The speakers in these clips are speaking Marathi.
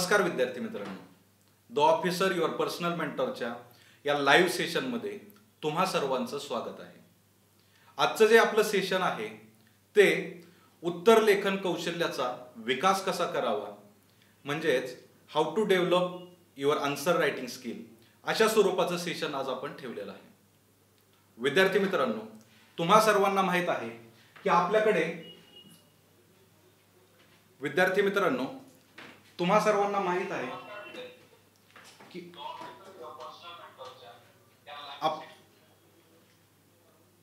नमस्कार विद्यार्थी मित्रांनो, द ऑफिसर युअर पर्सनल मेंटरच्या या लाईव्ह सेशनमध्ये तुम्हा सर्वांचं स्वागत आहे। आजचं जे आपलं सेशन आहे ते उत्तर लेखन कौशल्याचा विकास कसा करावा म्हणजेच how to develop your answer writing skill अशा स्वरूपाचं सेशन आज आपण ठेवलेलं आहे। विद्यार्थी मित्रांनो, तुम्हा सर्वांना माहित आहे की आपल्याकडे की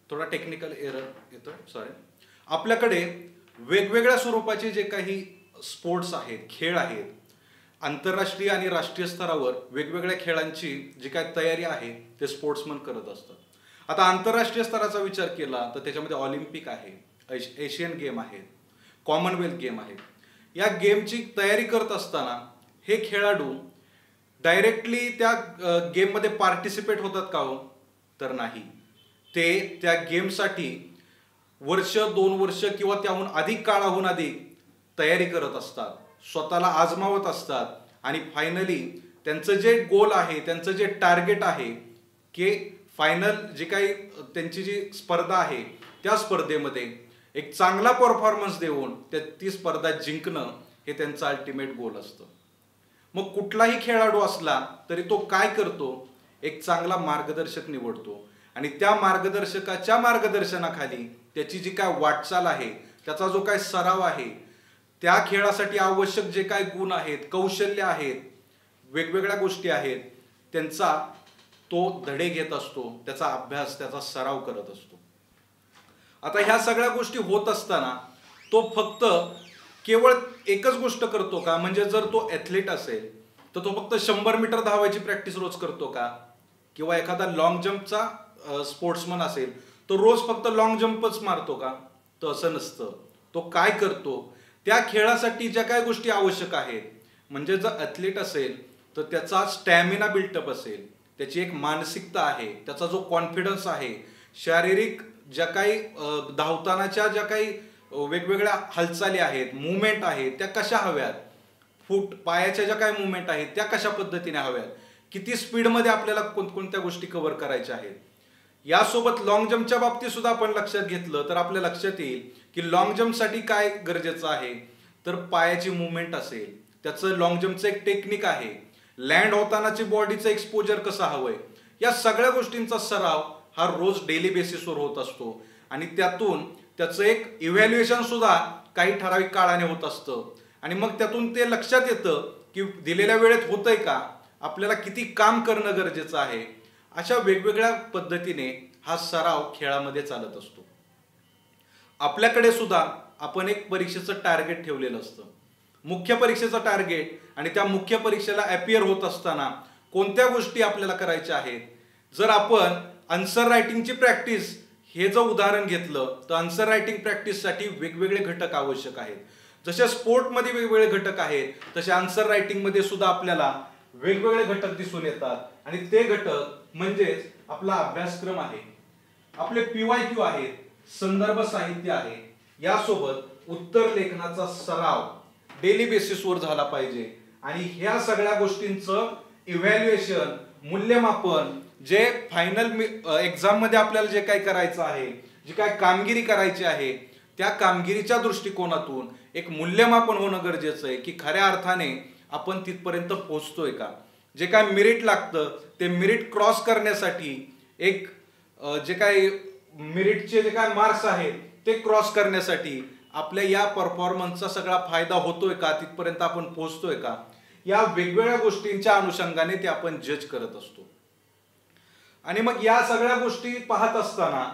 थोडा टेक्निकल एरर येतोय, सॉरी। आपल्याकडे वेगवेगळ्या स्वरूपाचे जे काही स्पोर्ट्स आहेत, खेळ आहेत, आंतरराष्ट्रीय आणि राष्ट्रीय स्तरावर वेगवेगळ्या खेळांची जी काही तयारी आहे ते स्पोर्ट्समन करत असतात। आता आंतरराष्ट्रीय स्तराचा विचार केला तर त्याच्यामध्ये ऑलिम्पिक आहे, एशियन गेम आहेत, कॉमनवेल्थ गेम आहे। या गेमची तयारी करत असताना हे खेळाडू डायरेक्टली त्या गेममध्ये पार्टिसिपेट होतात का हो? तर नाही। ते त्या गेमसाठी वर्ष, 2 वर्ष किंवा त्याहून अधिक काळाहून अधिक तयारी करत असतात, स्वतःला आजमावत असतात आणि फायनली त्यांचं जे गोल आहे, त्यांचं जे टार्गेट आहे की फायनल जे काही त्यांची जी स्पर्धा आहे त्या स्पर्धेमध्ये एक चांगला परफॉर्मन्स देऊन ती स्पर्धा जिंकणं हे त्यांचं अल्टिमेट गोल असतं। मग कुठलाही खेळाडू असला तरी तो काय करतो? एक चांगला मार्गदर्शक निवडतो आणि त्या मार्गदर्शकाच्या मार्गदर्शनाखाली त्याची जी काय वाटचाल आहे, त्याचा जो काय सराव आहे, त्या खेळासाठी आवश्यक जे काय गुण आहेत, कौशल्य आहेत, वेगवेगळ्या गोष्टी आहेत, त्यांचा तो धडे घेत असतो, त्याचा अभ्यास, त्याचा सराव करत असतो। आता ह्या सगळ्या गोष्टी होत असताना तो फक्त केवळ एकच गोष्ट करतो का? म्हणजे जर तो ॲथलीट असेल तर तो फक्त 100 मीटर धावायची प्रॅक्टिस रोज करतो का? किंवा एखादा लॉंग जंपचा स्पोर्ट्समन असेल तो रोज फक्त लॉंग जंपच मारतो का? तर असं नसतं। तो काय करतो? त्या खेळासाठी ज्या काय गोष्टी आवश्यक आहेत, म्हणजे जर ॲथलीट असेल तर त्याचा स्टॅमिना बिल्टअप असेल, त्याची एक मानसिकता आहे, त्याचा जो कॉन्फिडन्स आहे, शारीरिक ज्या काही धावतानाच्या ज्या काही वेगवेगळ्या हालचाली आहेत, मुवमेंट आहेत, त्या कशा हव्यात, पायाच्या ज्या काही मुवमेंट आहेत त्या कशा पद्धतीने हव्यात, किती स्पीडमध्ये आपल्याला कोणकोणत्या गोष्टी कव्हर करायच्या आहेत। यासोबत लॉंग जंपच्या बाबतीत सुद्धा आपण लक्षात घेतलं तर आपल्या लक्षात येईल की लॉंग जंपसाठी काय गरजेचं आहे, तर पायाची मुवमेंट असेल, त्याचं लॉंग जंपचं एक टेक्निक आहे, लँड होतानाची बॉडीचं एक्सपोजर कसं हवंय, या सगळ्या गोष्टींचा सराव हा रोज डेली बेसिसवर होत असतो आणि त्यातून त्याचं एक इव्हॅल्युएशन सुद्धा काही ठराविक काळाने होत असतं आणि मग त्यातून ते लक्षात येतं की दिलेल्या वेळेत होतंय का, आपल्याला किती काम करणं गरजेचं आहे। अशा वेगवेगळ्या पद्धतीने हा सराव खेळामध्ये चालत असतो। आपल्याकडे सुद्धा आपण एक परीक्षेचं टार्गेट ठेवलेलं असतं, मुख्य परीक्षेचं टार्गेट, आणि त्या मुख्य परीक्षेला अपियर होत असताना कोणत्या गोष्टी आपल्याला करायच्या आहेत। जर आपण आन्सर रायटिंगची प्रॅक्टिस हे जर उदाहरण घेतलं तर आन्सर रायटिंग प्रॅक्टिससाठी वेगवेगळे घटक आवश्यक आहेत। जसे स्पोर्टमध्ये वेगवेगळे घटक आहेत तसे आन्सर रायटिंगमध्ये सुद्धा आपल्याला वेगवेगळे घटक दिसून येतात आणि ते घटक म्हणजेच आपला अभ्यासक्रम आहे, आपले PYQ आहेत, संदर्भ साहित्य आहे, यासोबत उत्तर लेखनाचा सराव डेली बेसिसवर झाला पाहिजे आणि ह्या सगळ्या गोष्टींचं इव्हॅल्युएशन, मूल्यमापन, जे फायनल एक्झाम मध्ये आपल्याला जे काही करायचं आहे, जी काय कामगिरी करायची आहे, त्या कामगिरीच्या दृष्टिकोनातून एक मूल्यमापन होणं गरजेचं आहे की खऱ्या अर्थाने आपण तिथपर्यंत पोहोचतोय का। जे काय मेरिट लागतं ते मेरिट क्रॉस करण्यासाठी एक जे काही मेरिटचे जे काय मार्क्स आहेत ते क्रॉस करण्यासाठी आपल्या या परफॉर्मन्सचा सगळा फायदा होतोय का, तिथपर्यंत आपण पोहोचतोय का, या वेगवेगळ्या गोष्टींच्या अनुषंगाने ते आपण जज करत असतो। आणि मग या सगळ्या गोष्टी पाहत असताना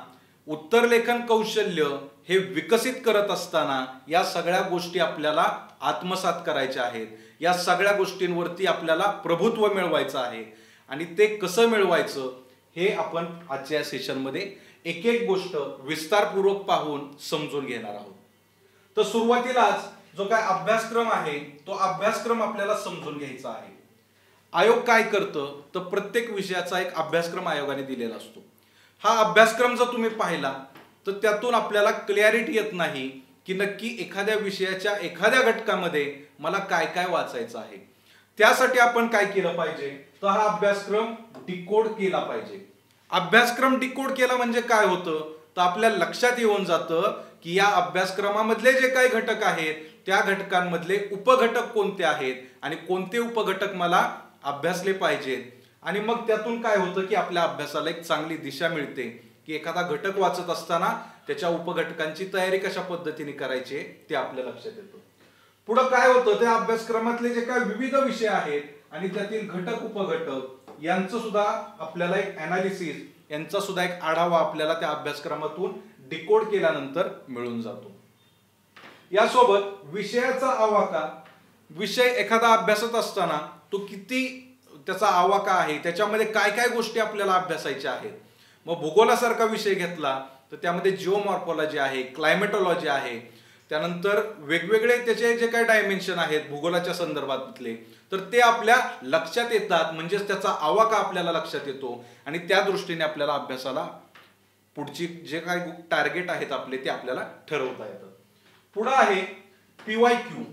उत्तर लेखन कौशल्य हे विकसित करत असताना या सगळ्या गोष्टी आपल्याला आत्मसात करायच्या आहेत, या सगळ्या गोष्टींवरती आपल्याला प्रभुत्व मिळवायचं आहे आणि ते कसं मिळवायचं हे आपण आजच्या सेशनमध्ये एक एक गोष्ट विस्तारपूर्वक पाहून समजून घेणार आहोत। तर सुरुवातीलाच जो काय अभ्यासक्रम आहे तो अभ्यासक्रम आपल्याला समजून घ्यायचा आहे। आयोग काय करतं तर प्रत्येक विषयाचा एक अभ्यासक्रम आयोगाने दिलेला असतो। हा अभ्यासक्रम जर तुम्ही पाहिला तर त्यातून आपल्याला क्लॅरिटी येत नाही की नक्की एखाद्या विषयाच्या एखाद्या घटकामध्ये मला काय काय वाचायचं आहे। त्यासाठी आपण काय केलं पाहिजे, तर हा अभ्यासक्रम डिकोड केला पाहिजे. अभ्यासक्रम डिकोड केला म्हणजे काय होतं, तर आपल्या लक्षात येऊन जातं की या अभ्यासक्रमामधले जे काही घटक आहेत त्या घटकांमधले उपघटक कोणते आहेत आणि कोणते उपघटक मला अभ्यासले पाहिजेत. आणि मग त्यातून काय होतं की आपल्या अभ्यासाला एक चांगली दिशा मिळते की एखादा घटक वाचत असताना त्याच्या उपघटकांची तयारी कशा पद्धतीने करायची ते आपल्या लक्षात येतं. पुढे काय होतं, त्या अभ्यासक्रमातले जे काही विविध विषय आहेत आणि त्यातील घटक उपघटक यांचं सुद्धा आपल्याला एक अनालिसिस, यांचा सुद्धा एक आढावा आपल्याला त्या अभ्यासक्रमातून डिकोड केल्यानंतर मिळून जातो. यासोबत विषयाचा आवाका, विषय एखादा अभ्यासत असताना तो किती त्याचा आवाका आहे, त्याच्यामध्ये काय काय गोष्टी आपल्याला अभ्यासायच्या आहेत. मग भूगोलासारखा विषय घेतला तर त्यामध्ये जिओमॉर्फॉलॉजी आहे, क्लायमेटॉलॉजी आहे, त्यानंतर वेगवेगळे त्याचे जे काही डायमेन्शन आहेत भूगोलाच्या संदर्भातले, तर ते आपल्या लक्षात येतात. म्हणजेच त्याचा आवाका आपल्याला लक्षात येतो आणि त्या दृष्टीने आपल्याला अभ्यासाला पुढची जे काही टार्गेट आहेत आपले ते आपल्याला ठरवता येतात. पुढे आहे पीवायक्यू.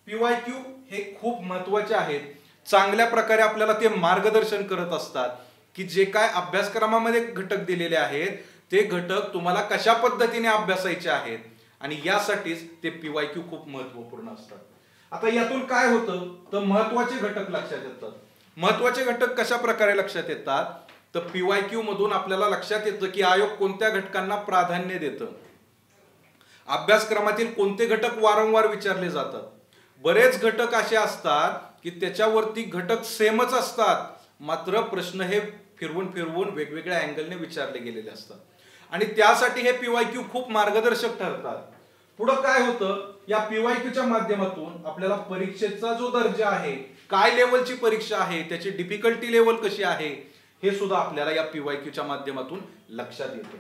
पीवायक्यू हे खूप महत्वाचे आहेत. चांगल्या प्रकारे आपल्याला ते मार्गदर्शन करत असतात की जे काय अभ्यासक्रमामध्ये घटक दिलेले आहेत ते घटक तुम्हाला कशा पद्धतीने अभ्यासायचे आहेत आणि यासाठीच ते पीवायक्यू खूप महत्वपूर्ण असतात. आता यातून काय होतं, तर महत्वाचे घटक लक्षात येतात. महत्वाचे घटक कशा प्रकारे लक्षात येतात, तर पीवायक्यू मधून आपल्याला लक्षात येतं की आयोग कोणत्या घटकांना प्राधान्य देतं, अभ्यासक्रमातील कोणते घटक वारंवार विचारले जातात. बरेच घटक असे असतात की त्याच्यावरती घटक सेमच असतात, मात्र प्रश्न हे फिरवून फिरवून वेगवेगळ्या अँगलने विचारले गेलेले असतात आणि त्यासाठी हे पीवायक्यू खूप मार्गदर्शक ठरतात. पुढे काय होतं, या पीवायक्यूच्या माध्यमातून आपल्याला परीक्षेचा जो दर्जा आहे, काय लेवलची परीक्षा आहे, त्याची डिफिकल्टी लेवल कशी आहे, हे सुद्धा आपल्याला या पीवायक्यूच्या माध्यमातून लक्षात येतं.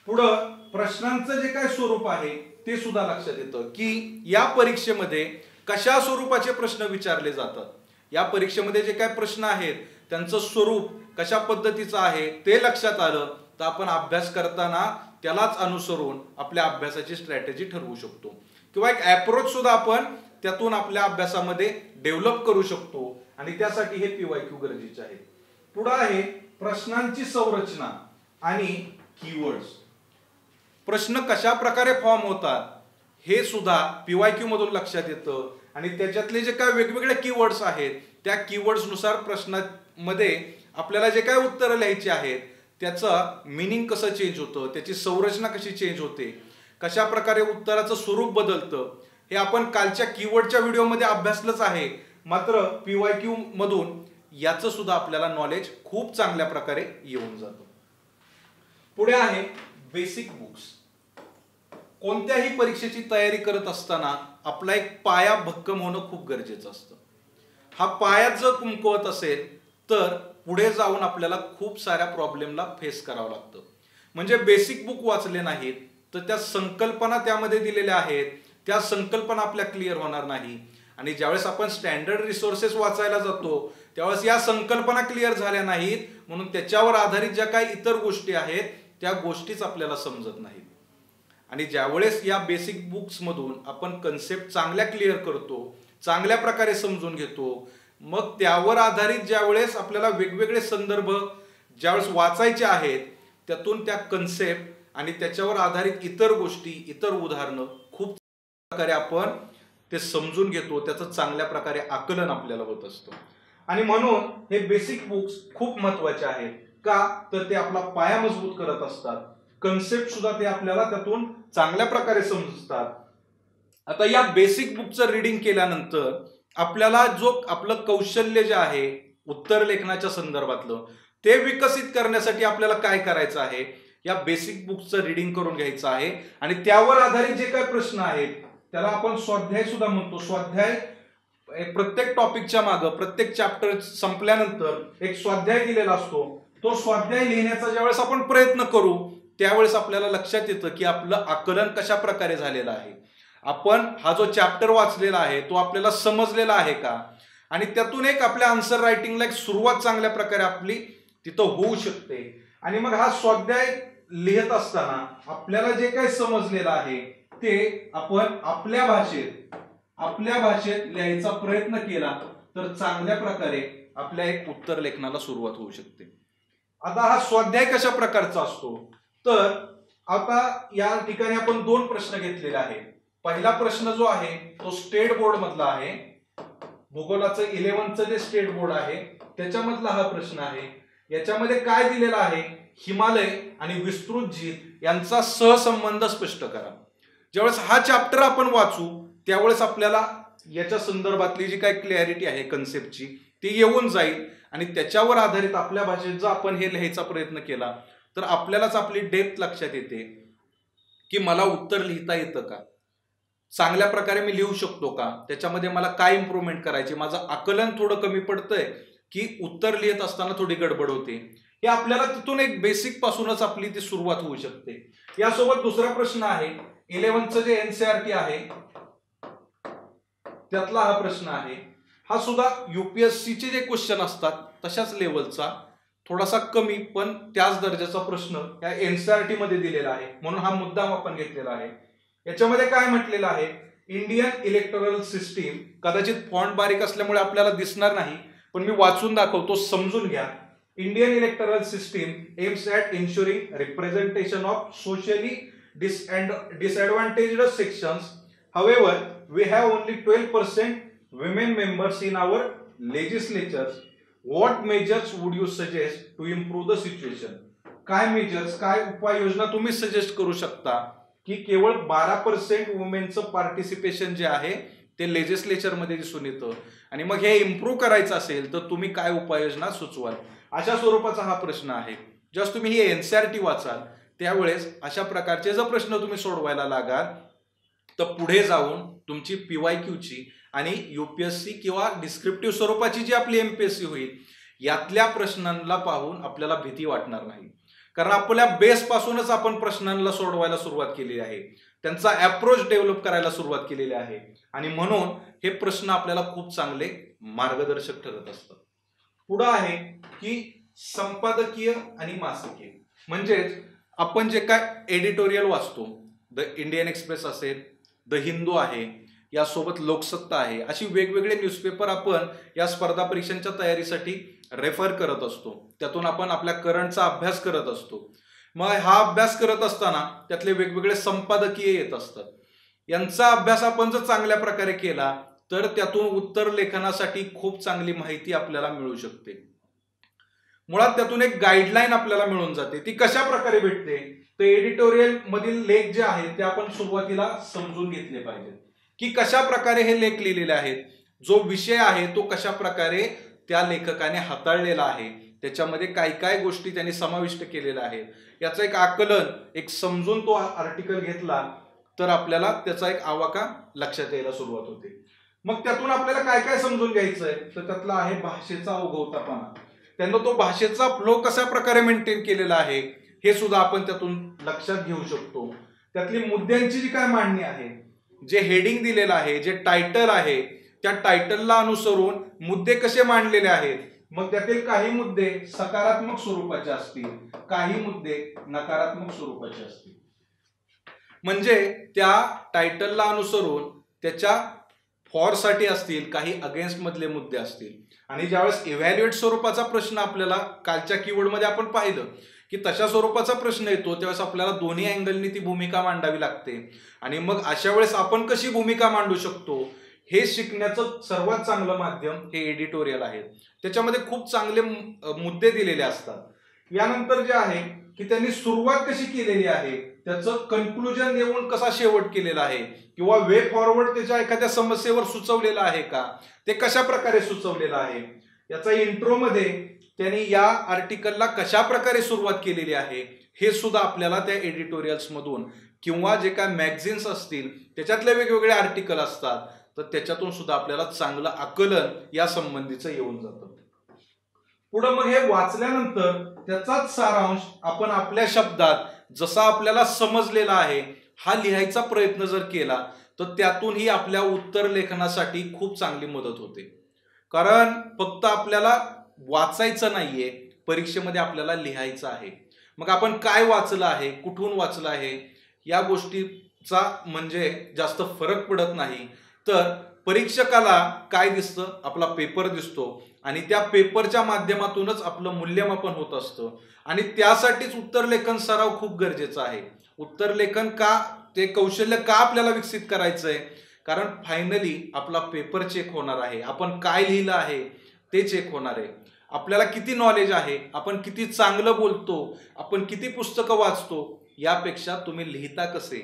पुढं प्रश्नांचं जे काय स्वरूप आहे ते सुद्धा लक्षात येतं की या परीक्षेमध्ये कशा स्वरूपाचे प्रश्न विचारले जातात. या परीक्षेमध्ये जे काय प्रश्न आहेत त्यांचं स्वरूप कशा पद्धतीचं आहे ते लक्षात आलं तर आपण अभ्यास करताना त्यालाच अनुसरून आपल्या अभ्यासाची स्ट्रॅटेजी ठरवू शकतो किंवा एक अप्रोच सुद्धा आपण त्यातून आपल्या अभ्यासामध्ये डेव्हलप करू शकतो आणि त्यासाठी हे पीवायक्यू गरजेचे आहे. पुढे आहे प्रश्नांची संरचना आणि कीवर्ड्स. प्रश्न कशा प्रकारे फॉर्म होतात हे सुद्धा पीवायक्यू मधून लक्षात येतं आणि त्याच्यातले जे काय वेगवेगळे कीवर्ड्स आहेत त्या कीवर्ड्स नुसार प्रश्नामध्ये आपल्याला जे काय उत्तरं लिहायची आहेत त्याचं मीनिंग कसं चेंज होतं, त्याची संरचना कशी चेंज होते, कशा प्रकारे उत्तराचं स्वरूप बदलतं, हे आपण कालच्या कीवर्डच्या व्हिडिओमध्ये अभ्यासलंच आहे. मात्र पीवायक्यू मधून याचं सुद्धा आपल्याला नॉलेज खूप चांगल्या प्रकारे येऊन जातं. पुढे आहे बेसिक बुक्स. कोणत्याही परीक्षेची तयारी करत असताना आपला एक पाया भक्कम होणं खूप गरजेचं असतं. हा पाया जर कमकुवत असेल तर पुढे जाऊन आपल्याला खूप साऱ्या प्रॉब्लेमला फेस करावं लागतं. म्हणजे बेसिक बुक वाचले नाहीत तर त्या संकल्पना त्यामध्ये दिलेल्या आहेत त्या संकल्पना आपल्या क्लिअर होणार नाही आणि ज्यावेळेस आपण स्टँडर्ड रिसोर्सेस वाचायला जातो त्यावेळेस या संकल्पना क्लिअर झाल्या नाहीत म्हणून त्याच्यावर आधारित ज्या काही इतर गोष्टी आहेत त्या गोष्टीच आपल्याला समजत नाहीत. आणि ज्यावेळेस या बेसिक बुक्स मधून आपण कन्सेप्ट चांगल्या क्लिअर करतो, चांगल्या प्रकारे समजून घेतो, मग त्यावर आधारित ज्यावेळेस आपल्याला वेगवेगळे संदर्भ ज्यावेळेस वाचायचे आहेत त्यातून त्या कन्सेप्ट आणि त्याच्यावर आधारित इतर गोष्टी, इतर उदाहरणं खूप प्रकारे आपण ते समजून घेतो, त्याचं चांगल्या प्रकारे आकलन आपल्याला होत असतं. आणि म्हणून हे बेसिक बुक्स खूप महत्वाचे आहेत. का तर ते आपला पाया मजबूत करत असतात, कन्सेप्ट सुद्धा ते आपल्याला त्यातून चांगल्या प्रकारे समजतात. आता या बेसिक बुकचं रीडिंग केल्यानंतर आपल्याला जो आपलं कौशल्य जे आहे उत्तर लेखनाच्या संदर्भातलं ते विकसित करण्यासाठी आपल्याला काय करायचं आहे, या बेसिक बुकचं रीडिंग करून घ्यायचं आहे आणि त्यावर आधारित जे काही प्रश्न आहेत त्याला आपण स्वाध्याय सुद्धा म्हणतो. स्वाध्याय प्रत्येक टॉपिकच्या मागं प्रत्येक चॅप्टर संपल्यानंतर एक स्वाध्याय दिलेला असतो. तो स्वाध्याय लिहिण्याचा ज्यावेळेस आपण प्रयत्न करू त्यावेळेस आपल्याला लक्षात येतं की आपलं आकलन कशा प्रकारे झालेलं आहे, आपण हा जो चॅप्टर वाचलेला आहे तो आपल्याला समजलेला आहे का, आणि त्यातून एक आपल्या आन्सर रायटिंगला एक सुरुवात चांगल्या प्रकारे आपली तिथं होऊ शकते. आणि मग हा स्वाध्याय लिहित असताना आपल्याला जे काही समजलेलं आहे ते आपण आपल्या भाषेत लिहायचा प्रयत्न केला तर चांगल्या प्रकारे आपल्या एक उत्तर लेखनाला सुरुवात होऊ शकते. आता हा स्वाध्याय कशा प्रकारचा असतो, तर आता या ठिकाणी आपण 2 प्रश्न घेतलेले आहे. पहिला प्रश्न जो आहे तो स्टेट बोर्ड मधला आहे, भूगोलाचं 11चं जे स्टेट बोर्ड आहे त्याच्यामधला हा प्रश्न आहे. याच्यामध्ये काय दिलेला आहे, हिमालय आणि विस्तृत झील यांचा सहसंबंध स्पष्ट करा. ज्यावेळेस हा चॅप्टर आपण वाचू त्यावेळेस आपल्याला याच्या संदर्भातली जी काही क्लॅरिटी आहे कन्सेप्टची ती येऊन जाईल आणि त्याच्यावर आधारित आपल्या भाषेत जर आपण हे लिहायचा प्रयत्न केला तर आपल्यालाच आपली डेप्थ लक्षात येते की मला उत्तर लिहिता येतं का, चांगल्या प्रकारे मी लिहू शकतो का, त्याच्यामध्ये मला काय इम्प्रूव्हमेंट करायची, माझं आकलन थोडं कमी पडतंय की उत्तर लिहित असताना थोडी गडबड होते, हे आपल्याला तिथून एक बेसिक पासूनच आपली ती सुरुवात होऊ शकते. यासोबत दुसरा प्रश्न आहे 11चं जे एनसीईआरटी आहे त्यातला हा प्रश्न आहे. हा सुद्धा युपीएससीचे जे क्वेश्चन असतात तशाच लेवलचा, थोडासा कमी पण त्याच दर्जाचा प्रश्न या एनसीईआरटी मध्ये दिलेला आहे, म्हणून हा मुद्दाम आपण घेतलेला आहे. याच्यामध्ये काय म्हटलेलं आहे, इंडियन इलेक्टोरल सिस्टीम, कदाचित फॉन्ट बारीक असल्यामुळे आपल्याला दिसणार नाही पण मी वाचून दाखवतो, समजून घ्या. Indian electoral system AIIMS at ensuring representation of socially disadvantaged sections. However, we have only 12% women members in our legislatures. What measures would you suggest to improve the situation? काय मेजर्स, काय उपाययोजना तुम्ही सजेस्ट करू शकता की केवळ 12% वुमेनचं पार्टिसिपेशन जे आहे ते लेजिस्लेचर मध्ये दिसून येतं आणि मग हे इम्प्रूव्ह करायचं असेल तर तुम्ही काय उपाययोजना सुचवाल, अशा स्वरूपाचा हा प्रश्न आहे. जस्ट तुम्ही ही एनसीईआरटी वाचाल त्यावेळेस अशा प्रकारचे जर प्रश्न तुम्ही सोडवायला लागाल तर पुढे जाऊन तुमची पीवायक्यूची आणि युपीएससी किंवा डिस्क्रिप्टिव्ह स्वरूपाची जी आपली एमपीएससी होईल यातल्या प्रश्नांना पाहून आपल्याला भीती वाटणार नाही, कारण आपल्या बेस पासूनच आपण प्रश्नांना सोडवायला सुरुवात केलेली आहे, त्यांचा अप्रोच डेव्हलप करायला सुरुवात केलेली आहे आणि म्हणून हे प्रश्न आपल्याला खूप चांगले मार्गदर्शक ठरत असतात. पुढे आहे की संपादकीय आणि मासिके, म्हणजेच आपण जे काय एडिटोरियल वाचतो, द इंडियन एक्सप्रेस असेल, द हिंदू आहे, यासोबत लोकसत्ता आहे, अशी वेगवेगळे न्यूजपेपर आपण या स्पर्धा परीक्षांच्या तयारीसाठी रेफर करत असतो, त्यातून आपण आपल्या करंटचा अभ्यास करत असतो. मग हा अभ्यास करत असताना त्यातले वेगवेगळे संपादकीय येत असतात, यांचा अभ्यास आपण जर चांगल्या प्रकारे केला तर त्यातून उत्तर लेखनासाठी खूप चांगली माहिती आपल्याला मिळू शकते. मुळात त्यातून एक गाईडलाईन आपल्याला मिळून जाते. ती कशा प्रकारे भेटते, तर एडिटोरियल मधील लेख जे आहेत ते आपण सुरुवातीला समजून घेतले पाहिजेत की कशा प्रकारे हे लेख लिहिलेले आहेत, जो विषय आहे तो कशा प्रकारे त्या लेखकाने हाताळलेला आहे, त्याच्यामध्ये काय काय गोष्टी त्यांनी समाविष्ट केलेल्या आहेत, याचं एक आकलन, एक समजून तो आर्टिकल घेतला तर आपल्याला त्याचा एक आवाका लक्षात यायला सुरुवात होते. मग त्यातून आपल्याला काय काय समजून घ्यायचंय, तर त्यातला आहे भाषेचा ओघवतापणा, त्यांना तो भाषेचा फ्लो कशा प्रकारे मेंटेन केलेला आहे हे सुद्धा आपण त्यातून लक्षात घेऊ शकतो. त्यातली मुद्द्यांची जी काय मांडणी आहे, जे हेडिंग दिलेलं आहे, जे टायटल आहे, त्या टायटलला अनुसरून मुद्दे कसे मांडलेले आहेत, मग त्यातील काही मुद्दे सकारात्मक स्वरूपाचे असतील, काही मुद्दे नकारात्मक स्वरूपाचे असतील, म्हणजे त्या टायटलला अनुसरून त्याच्या फॉर साठी असतील, काही अगेन्स्ट मधले मुद्दे असतील. आणि ज्यावेळेस इव्हॅल्युएट स्वरूपाचा प्रश्न आपल्याला कालच्या कीवर्ड मध्ये आपण पाहिलं की तशा स्वरूपाचा प्रश्न येतो त्यावेळेस आपल्याला दोन्ही अँगलनी ती भूमिका मांडावी लागते आणि मग अशा वेळेस आपण कशी भूमिका मांडू शकतो हे शिकण्याचं सर्वात चांगलं माध्यम हे एडिटोरियल आहे. त्याच्यामध्ये खूप चांगले मुद्दे दिलेले असतात. यानंतर जे आहे की त्यांनी सुरुवात कशी केलेली आहे, त्याचं कन्क्लुजन देऊन कसा शेवट केलेला आहे किंवा वे फॉरवर्ड त्याच्या एखाद्या समस्येवर सुचवलेला आहे का, ते कशा प्रकारे सुचवलेलं आहे, याचा इंट्रो मध्ये त्यांनी या आर्टिकलला कशा प्रकारे सुरुवात केलेली आहे हे सुद्धा आपल्याला त्या एडिटोरियल्स मधून किंवा जे काय मॅगझिन्स असतील त्याच्यातले वेगवेगळे आर्टिकल असतात तर त्याच्यातून सुद्धा आपल्याला चांगलं आकलन या संबंधीचं येऊन जातं. पुढे मग हे वाचल्यानंतर त्याचाच सारांश आपण आपल्या शब्दात जसा आपल्याला समजलेला आहे हा लिहायचा प्रयत्न जर केला तर त्यातूनही आपल्या उत्तर लेखनासाठी खूप चांगली मदत होते. कारण फक्त आपल्याला वाचायचं नाहीये, परीक्षेमध्ये आपल्याला लिहायचं आहे. मग आपण काय वाचलं आहे, कुठून वाचलं आहे या गोष्टीचा म्हणजे जास्त फरक पडत नाही, तर परीक्षकाला काय दिसतं? आपला पेपर दिसतो आणि त्या पेपरच्या माध्यमातूनच आपलं मूल्यमापन होत असतं आणि त्यासाठीच उत्तरलेखन सराव खूप गरजेचा आहे. उत्तरलेखन का, ते कौशल्य का आपल्याला विकसित करायचंय? कारण फायनली आपला पेपर चेक होणार आहे, आपण काय लिहिलं आहे ते चेक होणार आहे, आपल्याला किती नॉलेज आहे, आपण किती चांगलं बोलतो, आपण किती पुस्तकं वाचतो, यापेक्षा तुम्ही लिहिता कसे,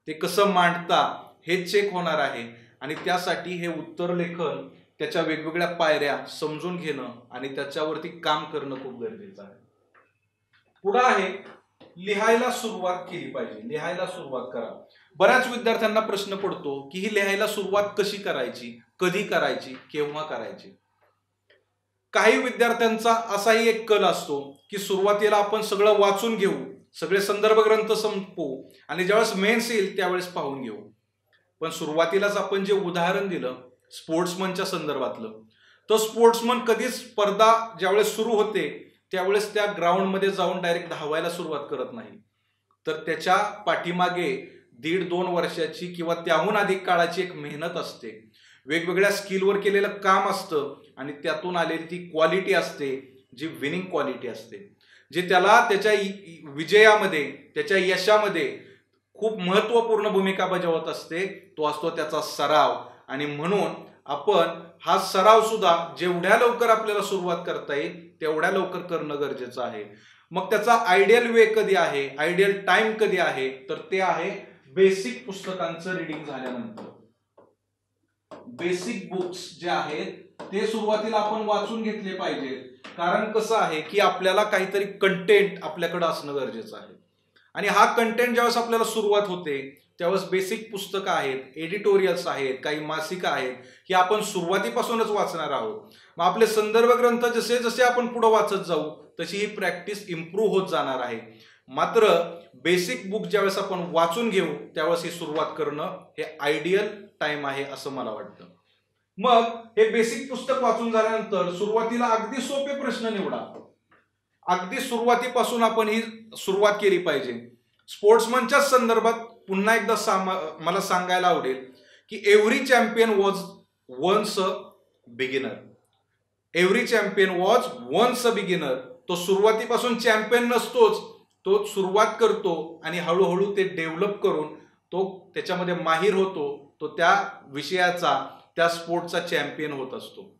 ते कसं मांडता हे चेक होणार आहे. आणि त्यासाठी हे उत्तरलेखन, त्याच्या वेगवेगळ्या पायऱ्या समजून घेणं आणि त्याच्यावरती काम करणं खूप गरजेचं आहे. पुढे आहे लिहायला सुरुवात केली पाहिजे. लिहायला सुरुवात करा. बऱ्याच विद्यार्थ्यांना प्रश्न पडतो की ही लिहायला सुरुवात कशी करायची, कधी करायची, केव्हा करायची. काही विद्यार्थ्यांचा असाही एक कल असतो की सुरुवातीला आपण सगळं वाचून घेऊ, सगळे संदर्भ ग्रंथ संपवू आणि ज्यावेळेस मेन्स येईल त्यावेळेस पाहून घेऊ. पण सुरुवातीलाच आपण जे उदाहरण दिलं स्पोर्ट्समनच्या संदर्भातलं, तो स्पोर्ट्समन कधीच स्पर्धा ज्यावेळेस सुरू होते त्यावेळेस त्या ग्राउंडमध्ये जाऊन डायरेक्ट धावायला सुरुवात करत नाही, तर त्याच्या पाठीमागे 1.5-2 वर्षाची किंवा त्याहून अधिक काळाची एक मेहनत असते, वेगवेगळ्या स्किलवर केलेलं काम असतं आणि त्यातून आलेली ती क्वालिटी असते जी विनिंग क्वालिटी असते, जे त्याला त्याच्या विजयामध्ये, त्याच्या यशामध्ये खूप महत्त्वपूर्ण भूमिका बजावत असते. तो असतो त्याचा सराव. आणि म्हणून आपण हा सराव सुद्धा जेवढ्या लवकर आपल्याला सुरुवात करता येईल तेवढ्या लवकर करणं गरजेचं आहे. मग त्याचा आयडियल वे कधी आहे, आयडियल टाइम कधी आहे, तर ते आहे बेसिक पुस्तकांचं रीडिंग झाल्यानंतर. बेसिक बुक्स जे आहेत ते सुरुवातीला आपण वाचून घेतले पाहिजेत. कारण कसं आहे की आपल्याला काहीतरी कंटेंट आपल्याकडे असणं गरजेचं आहे आणि हा कंटेंट ज्यावेळेस आपल्याला सुरुवात होते त्यावेळेस बेसिक पुस्तकं आहेत, एडिटोरियल्स आहेत, काही मासिकं आहेत, ही आपण सुरुवातीपासूनच वाचणार आहोत. मग आपले संदर्भ ग्रंथ जसे जसे आपण पुढे वाचत जाऊ तशी ही प्रॅक्टिस इम्प्रूव्ह होत जाणार आहे. मात्र बेसिक बुक ज्यावेळेस आपण वाचून घेऊ त्यावेळेस ही सुरुवात करणं हे आयडियल टाइम आहे असं मला वाटतं. मग हे बेसिक पुस्तक वाचून झाल्यानंतर सुरुवातीला अगदी सोपे प्रश्न निवडा. अगदी सुरुवातीपासून आपण ही सुरुवात केली पाहिजे. स्पोर्ट्समनच्या संदर्भात पुन्हा एकदा मला सांगायला आवडेल की every champion was once a beginner. Every champion was once a beginner. तो सुरुवातीपासून चॅम्पियन नसतोच, तो सुरुवात करतो आणि हळूहळू ते डेव्हलप करून तो त्याच्यामध्ये माहिर होतो, तो त्या विषयाचा, त्या स्पोर्टचा चॅम्पियन होत असतो.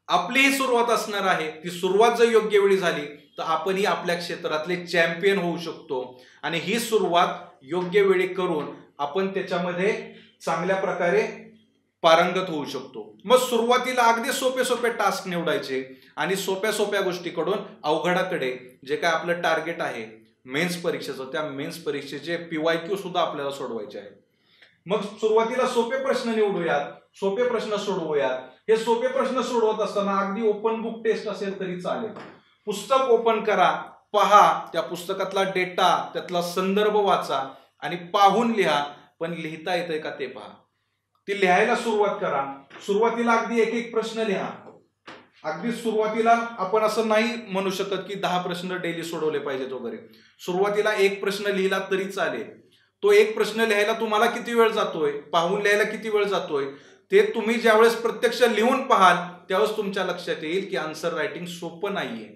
आपली ही सुरुवात असणार आहे. ती सुरुवात जर योग्य वेळी झाली तर आपणही आपल्या क्षेत्रातले चॅम्पियन होऊ शकतो आणि ही सुरुवात योग्य वेळी करून आपण त्याच्यामध्ये चांगल्या प्रकारे पारंगत होऊ शकतो. मग सुरुवातीला अगदी सोपे सोपे टास्क निवडायचे आणि सोप्या सोप्या गोष्टीकडून अवघडाकडे जे काय आपलं टार्गेट आहे मेन्स परीक्षेचं, त्या मेन्स परीक्षेचे PYQ सुद्धा आपल्याला सोडवायचे आहे. मग सुरुवातीला सोपे प्रश्न निवडूयात, सोपे प्रश्न सोडवूयात. हे सोपे प्रश्न सोडवत असताना अगदी ओपन बुक टेस्ट असेल तरी चालेल. पुस्तक ओपन करा, पहा, त्या पुस्तकातला डेटा, त्यातला संदर्भ वाचा आणि पाहून लिहा. पण लिहिता येतंय का ते पहा. ती लिहायला सुरुवात करा. सुरुवातीला अगदी एक एक प्रश्न लिहा. अगदी सुरुवातीला आपण असं नाही म्हणू शकत की 10 प्रश्न डेली सोडवले पाहिजेत वगैरे. सुरुवातीला एक प्रश्न लिहिला तरी चालेल. तो एक प्रश्न लिहायला तुम्हाला किती वेळ जातोय, पाहून लिहायला किती वेळ जातोय, ते तुम्ही ज्यावेळेस प्रत्यक्ष लिहून पाहाल त्यावेळेस तुमच्या लक्षात येईल की आन्सर रायटिंग सोपं नाहीये.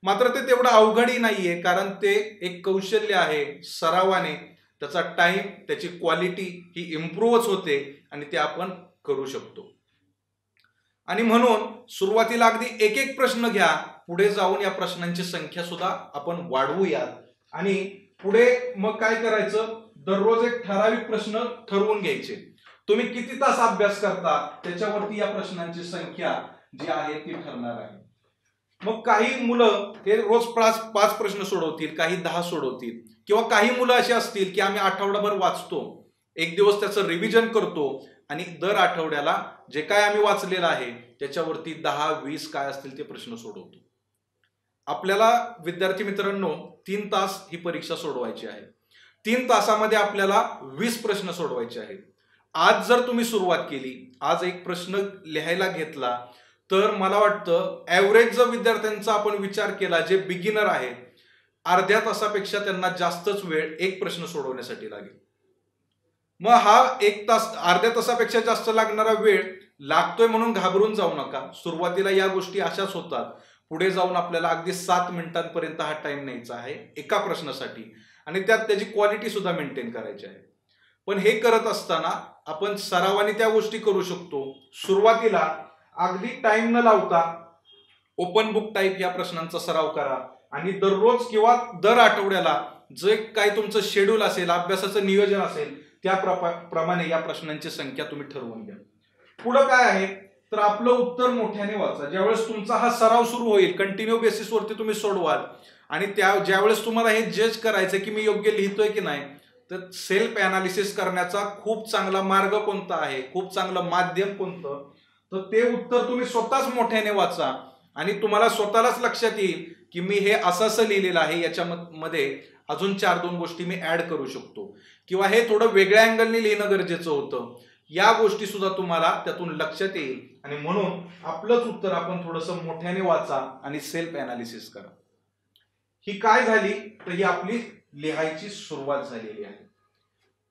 मात्र ते तेवढं अवघडही नाहीये, कारण ते एक कौशल्य आहे. सरावाने त्याचा टाइम, त्याची क्वालिटी ही इम्प्रूव्हच होते आणि ते आपण करू शकतो. आणि म्हणून सुरुवातीला अगदी एक एक प्रश्न घ्या. पुढे जाऊन या प्रश्नांची संख्या सुद्धा आपण वाढवूयात आणि पुढे मग काय करायचं, दररोज एक ठराविक प्रश्न ठरवून घ्यायचे. तुम्ही किती तास अभ्यास करता त्याच्यावरती या प्रश्नांची संख्या जी आहे ती ठरणार आहे. मग काही मुलं हे रोज 5 प्रश्न सोडवतील, काही 10 सोडवतील, किंवा काही मुलं अशी असतील की आम्ही आठवडाभर वाचतो, एक दिवस त्याचं रिव्हिजन करतो आणि दर आठवड्याला जे काय आम्ही वाचलेलं आहे त्याच्यावरती 10-20 काय असतील ते प्रश्न सोडवतो. आपल्याला विद्यार्थी मित्रांनो 3 तास ही परीक्षा सोडवायची आहे. 3 तासामध्ये आपल्याला 20 प्रश्न सोडवायचे आहेत. आज जर तुम्ही सुरुवात केली, आज एक प्रश्न लिहायला घेतला, तर मला वाटतं ॲव्हरेज जर विद्यार्थ्यांचा आपण विचार केला, जे बिगिनर आहेत, अर्ध्या तासापेक्षा त्यांना जास्तच वेळ एक प्रश्न सोडवण्यासाठी लागेल. मग हा 1 तास अर्ध्या तासापेक्षा जास्त लागणारा वेळ लागतोय म्हणून घाबरून जाऊ नका. सुरुवातीला या गोष्टी अशाच होतात. पुढे जाऊन आपल्याला अगदी 7 मिनिटांपर्यंत हा टाइम न्यायचा आहे एका प्रश्नासाठी, आणि त्यात त्याची क्वालिटी सुद्धा मेंटेन करायची आहे. पण हे करत असताना आपण सरावाने त्या गोष्टी करू शकतो. सुरुवातीला अगदी टाइम न लावता ओपन बुक टाईप या प्रश्नांचा सराव करा, आणि दररोज किंवा दर आठवड्याला जे काही तुमचं शेड्यूल असेल, अभ्यासाचं नियोजन असेल, त्या प्रमाणे या प्रश्नांची संख्या तुम्ही ठरवून घ्या. पुढं काय आहे तर आपलं उत्तर मोठ्याने वाचा. ज्यावेळेस तुमचा हा सराव सुरू होईल, कंटिन्यू बेसिसवरती तुम्ही सोडवाल, आणि ज्यावेळेस तुम्हाला हे जज करायचं की मी योग्य लिहितोय की नाही, तर सेल्फ अनालिसिस करण्याचा खूप चांगला मार्ग कोणता आहे, खूप चांगलं माध्यम कोणतं, तर ते उत्तर तुम्ही स्वतःच मोठ्याने वाचा, आणि तुम्हाला स्वतःलाच लक्षात येईल की मी हे असं लिहिलेलं आहे, याच्यामध्ये अजून 4-2 गोष्टी मी ऍड करू शकतो, किंवा हे थोडं वेगळ्या अँगलने लिहिणं गरजेचं होतं. या गोष्टी सुद्धा तुम्हाला त्यातून लक्षात येईल, आणि म्हणून आपलंच उत्तर आपण थोडंसं मोठ्याने वाचा आणि सेल्फ अनालिसिस करा. ही काय झाली तर ही आपली लिहायची सुरुवात झालेली आहे.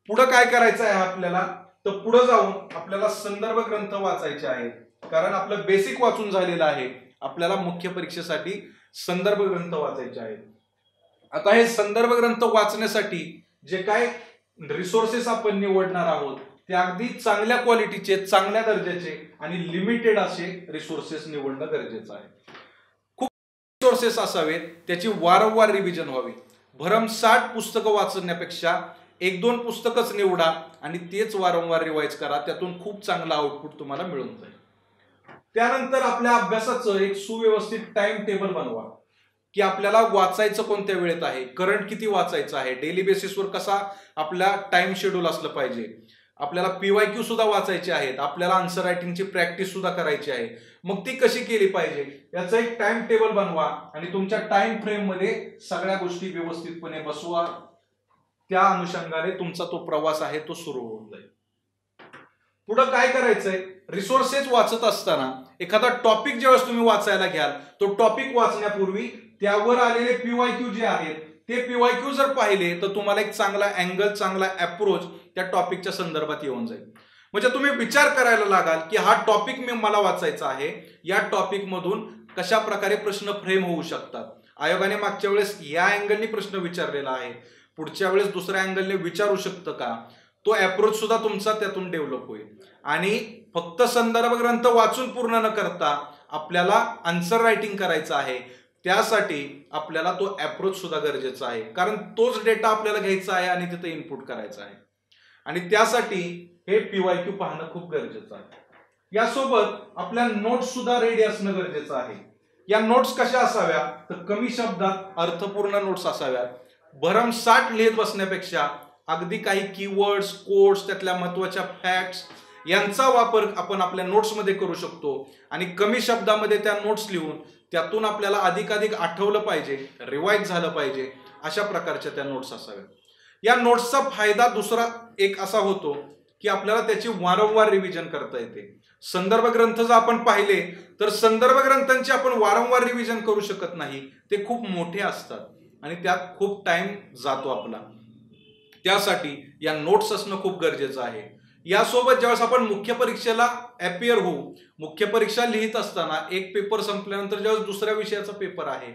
पुढं काय करायचं आहे आपल्याला, तर पुढे जाऊन आपल्याला संदर्भ ग्रंथ वाचायचे आहेत, कारण आपलं बेसिक वाचून झालेलं आहे. आपल्याला मुख्य परीक्षेसाठी संदर्भ ग्रंथ वाचायचे आहेत. आता हे संदर्भ ग्रंथ वाचण्यासाठी जे काय रिसोर्सेस आपण निवडणार आहोत, ते अगदी चांगल्या क्वालिटीचे, चांगल्या दर्जाचे आणि लिमिटेड असे रिसोर्सेस निवडणं गरजेचं आहे. खूप रिसोर्सेस असावेत, त्याची वारंवार रिव्हिजन व्हावी. भरमसाठ पुस्तकं वाचण्यापेक्षा 1-2 पुस्तकच निवडा आणि तेच वारंवार रिवाइज करा. त्यातून खूप चांगला आउटपुट तुम्हाला मिळून जाईल. त्यानंतर आपल्या अभ्यासाचं एक सुव्यवस्थित टाइम टेबल बनवा, की आपल्याला वाचायचं कोणत्या वेळेत आहे, करंट किती वाचायचं आहे, डेली बेसिसवर कसा आपला टाइम शेड्यूल असलं पाहिजे. आपल्याला PYQ सुद्धा वाचायचे आहेत, आपल्याला आन्सर रायटिंगची प्रॅक्टिस सुद्धा करायची आहे. मग ती कशी केली पाहिजे याचं एक टाइम टेबल बनवा, आणि तुमच्या टाइम फ्रेम मध्ये सगळ्या गोष्टी व्यवस्थितपणे बसवा. त्या अनुषंगाने तुमचा तो प्रवास आहे तो सुरू होऊन जाईल. पुढं काय करायचंय, रिसोर्सेस वाचत असताना एखादा टॉपिक ज्यावेळेस तुम्ही वाचायला घ्याल, तो टॉपिक वाचण्यापूर्वी त्यावर आलेले PYQ जे आहेत ते PYQ जर पाहिले, तर तुम्हाला एक चांगला अँगल, चांगला अप्रोच त्या टॉपिकच्या संदर्भात येऊन जाईल. म्हणजे तुम्ही विचार करायला लागाल की हा टॉपिक मला वाचायचा आहे, या टॉपिक मधून कशा प्रकारे प्रश्न फ्रेम होऊ शकतात. आयोगाने मागच्या वेळेस या अँगलने प्रश्न विचारलेला आहे, पुढच्या वेळेस दुसऱ्या अँगलने विचारू शकतं का, तो अप्रोच सुद्धा तुमचा त्यातून डेव्हलप होईल. आणि फक्त संदर्भ ग्रंथ वाचून पूर्ण न करता आपल्याला आन्सर रायटिंग करायचं आहे, त्यासाठी आपल्याला तो अप्रोच सुद्धा गरजेचा आहे, कारण तोच डेटा आपल्याला घ्यायचा आहे आणि तिथे इनपुट करायचा आहे, आणि त्यासाठी हे PYQ पाहणं खूप गरजेचं आहे. यासोबत आपल्या नोट्स सुद्धा रेडी असणं गरजेचं आहे. या नोट्स कशा असाव्या तर कमी शब्दात अर्थपूर्ण नोट्स असाव्यात. भरमसाठ लिहित बसण्यापेक्षा अगदी काही कीवर्ड्स, कोड्स, त्यातल्या महत्वाच्या फॅक्ट्स यांचा वापर आपण आपल्या नोट्समध्ये करू शकतो, आणि कमी शब्दामध्ये त्या नोट्स लिहून त्यातून आपल्याला अधिकाधिक आठवलं पाहिजे, रिवाइज झालं पाहिजे, अशा प्रकारच्या त्या नोट्स असाव्यात. या नोट्सचा फायदा दुसरा एक असा होतो की आपल्याला त्याची वारंवार रिव्हिजन करता येते. संदर्भ ग्रंथ जर आपण पाहिले तर संदर्भ ग्रंथांची आपण वारंवार रिव्हिजन करू शकत नाही, ते खूप मोठे असतात आणि त्यात खूप टाइम जातो आपला. त्यासाठी या नोट्स असणं खूप गरजेचं आहे. यासोबत ज्यावेळेस आपण मुख्य परीक्षेला अपियर होऊ, मुख्य परीक्षा लिहित असताना एक पेपर संपल्यानंतर ज्यावेळेस दुसऱ्या विषयाचा पेपर आहे,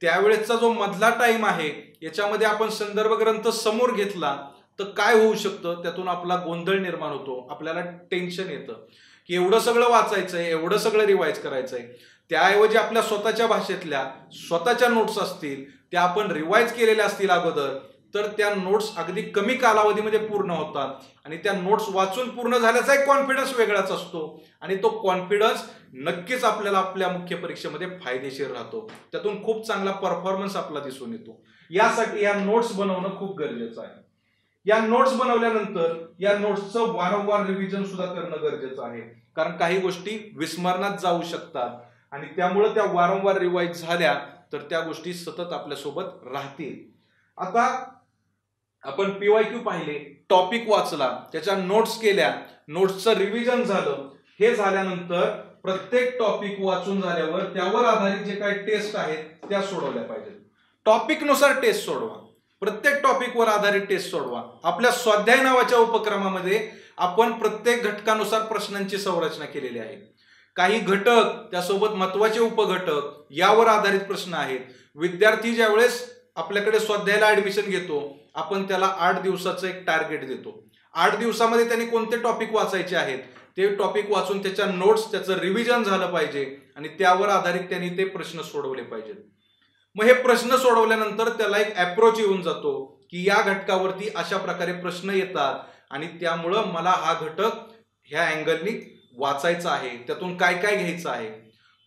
त्यावेळेसचा जो मधला टाइम आहे याच्यामध्ये आपण संदर्भ ग्रंथ समोर घेतला तर काय होऊ शकतं, त्यातून आपला गोंधळ निर्माण होतो, आपल्याला टेन्शन येतं की एवढं सगळं वाचायचंय, एवढं सगळं रिवाइज करायचंय. त्याऐवजी आपल्या स्वतःच्या भाषेतल्या स्वतःच्या नोट्स असतील, त्या आपण रिवाइज केलेल्या असतील अगोदर, तर त्या नोट्स अगदी कमी कालावधीमध्ये पूर्ण होतात, आणि त्या नोट्स वाचून पूर्ण झाल्याचा एक कॉन्फिडन्स वेगळाच असतो, आणि तो कॉन्फिडन्स नक्कीच आपल्याला आपल्या मुख्य परीक्षेमध्ये फायदेशीर राहतो. त्यातून खूप चांगला परफॉर्मन्स आपला दिसून येतो. यासाठी या नोट्स बनवणं खूप गरजेचं आहे. या नोट्स बनवल्यानंतर या नोट्सचं वारंवार रिव्हिजन सुद्धा करणं गरजेचं आहे, कारण काही गोष्टी विस्मरणात जाऊ शकतात, आणि त्यामुळे त्या वारंवार रिवाइज झाल्या तर त्या गोष्टी सतत आपल्यासोबत राहतील. आता आपण PYQ पाहिले, टॉपिक वाचला, त्याच्या नोट्स केल्या, नोट्सचं रिव्हिजन झालं. हे झाल्यानंतर प्रत्येक टॉपिक वाचून झाल्यावर त्यावर आधारित जे काही टेस्ट आहेत त्या सोडवल्या पाहिजेत. टॉपिक नुसार टेस्ट सोडवा. प्रत्येक टॉपिकवर आधारित टेस्ट सोडवा. आपल्या स्वाध्याय नावाच्या उपक्रमामध्ये आपण प्रत्येक घटकानुसार प्रश्नांची संरचना केलेली आहे. काही घटक, त्यासोबत महत्वाचे उपघटक यावर आधारित प्रश्न आहेत. विद्यार्थी ज्यावेळेस आपल्याकडे स्वाध्यायाला ऍडमिशन घेतो, आपण त्याला 8 दिवसाचं एक टार्गेट देतो. 8 दिवसामध्ये त्यांनी कोणते टॉपिक वाचायचे आहेत ते टॉपिक वाचून त्याच्या नोट्स, त्याचं रिव्हिजन झालं पाहिजे आणि त्यावर आधारित त्यांनी ते प्रश्न सोडवले पाहिजेत. मग हे प्रश्न सोडवल्यानंतर त्याला एक अप्रोच येऊन जातो की या घटकावरती अशा प्रकारे प्रश्न येतात आणि त्यामुळं मला हा घटक ह्या अँगलनी वाचायचा आहे, त्यातून काय काय घ्यायचं आहे.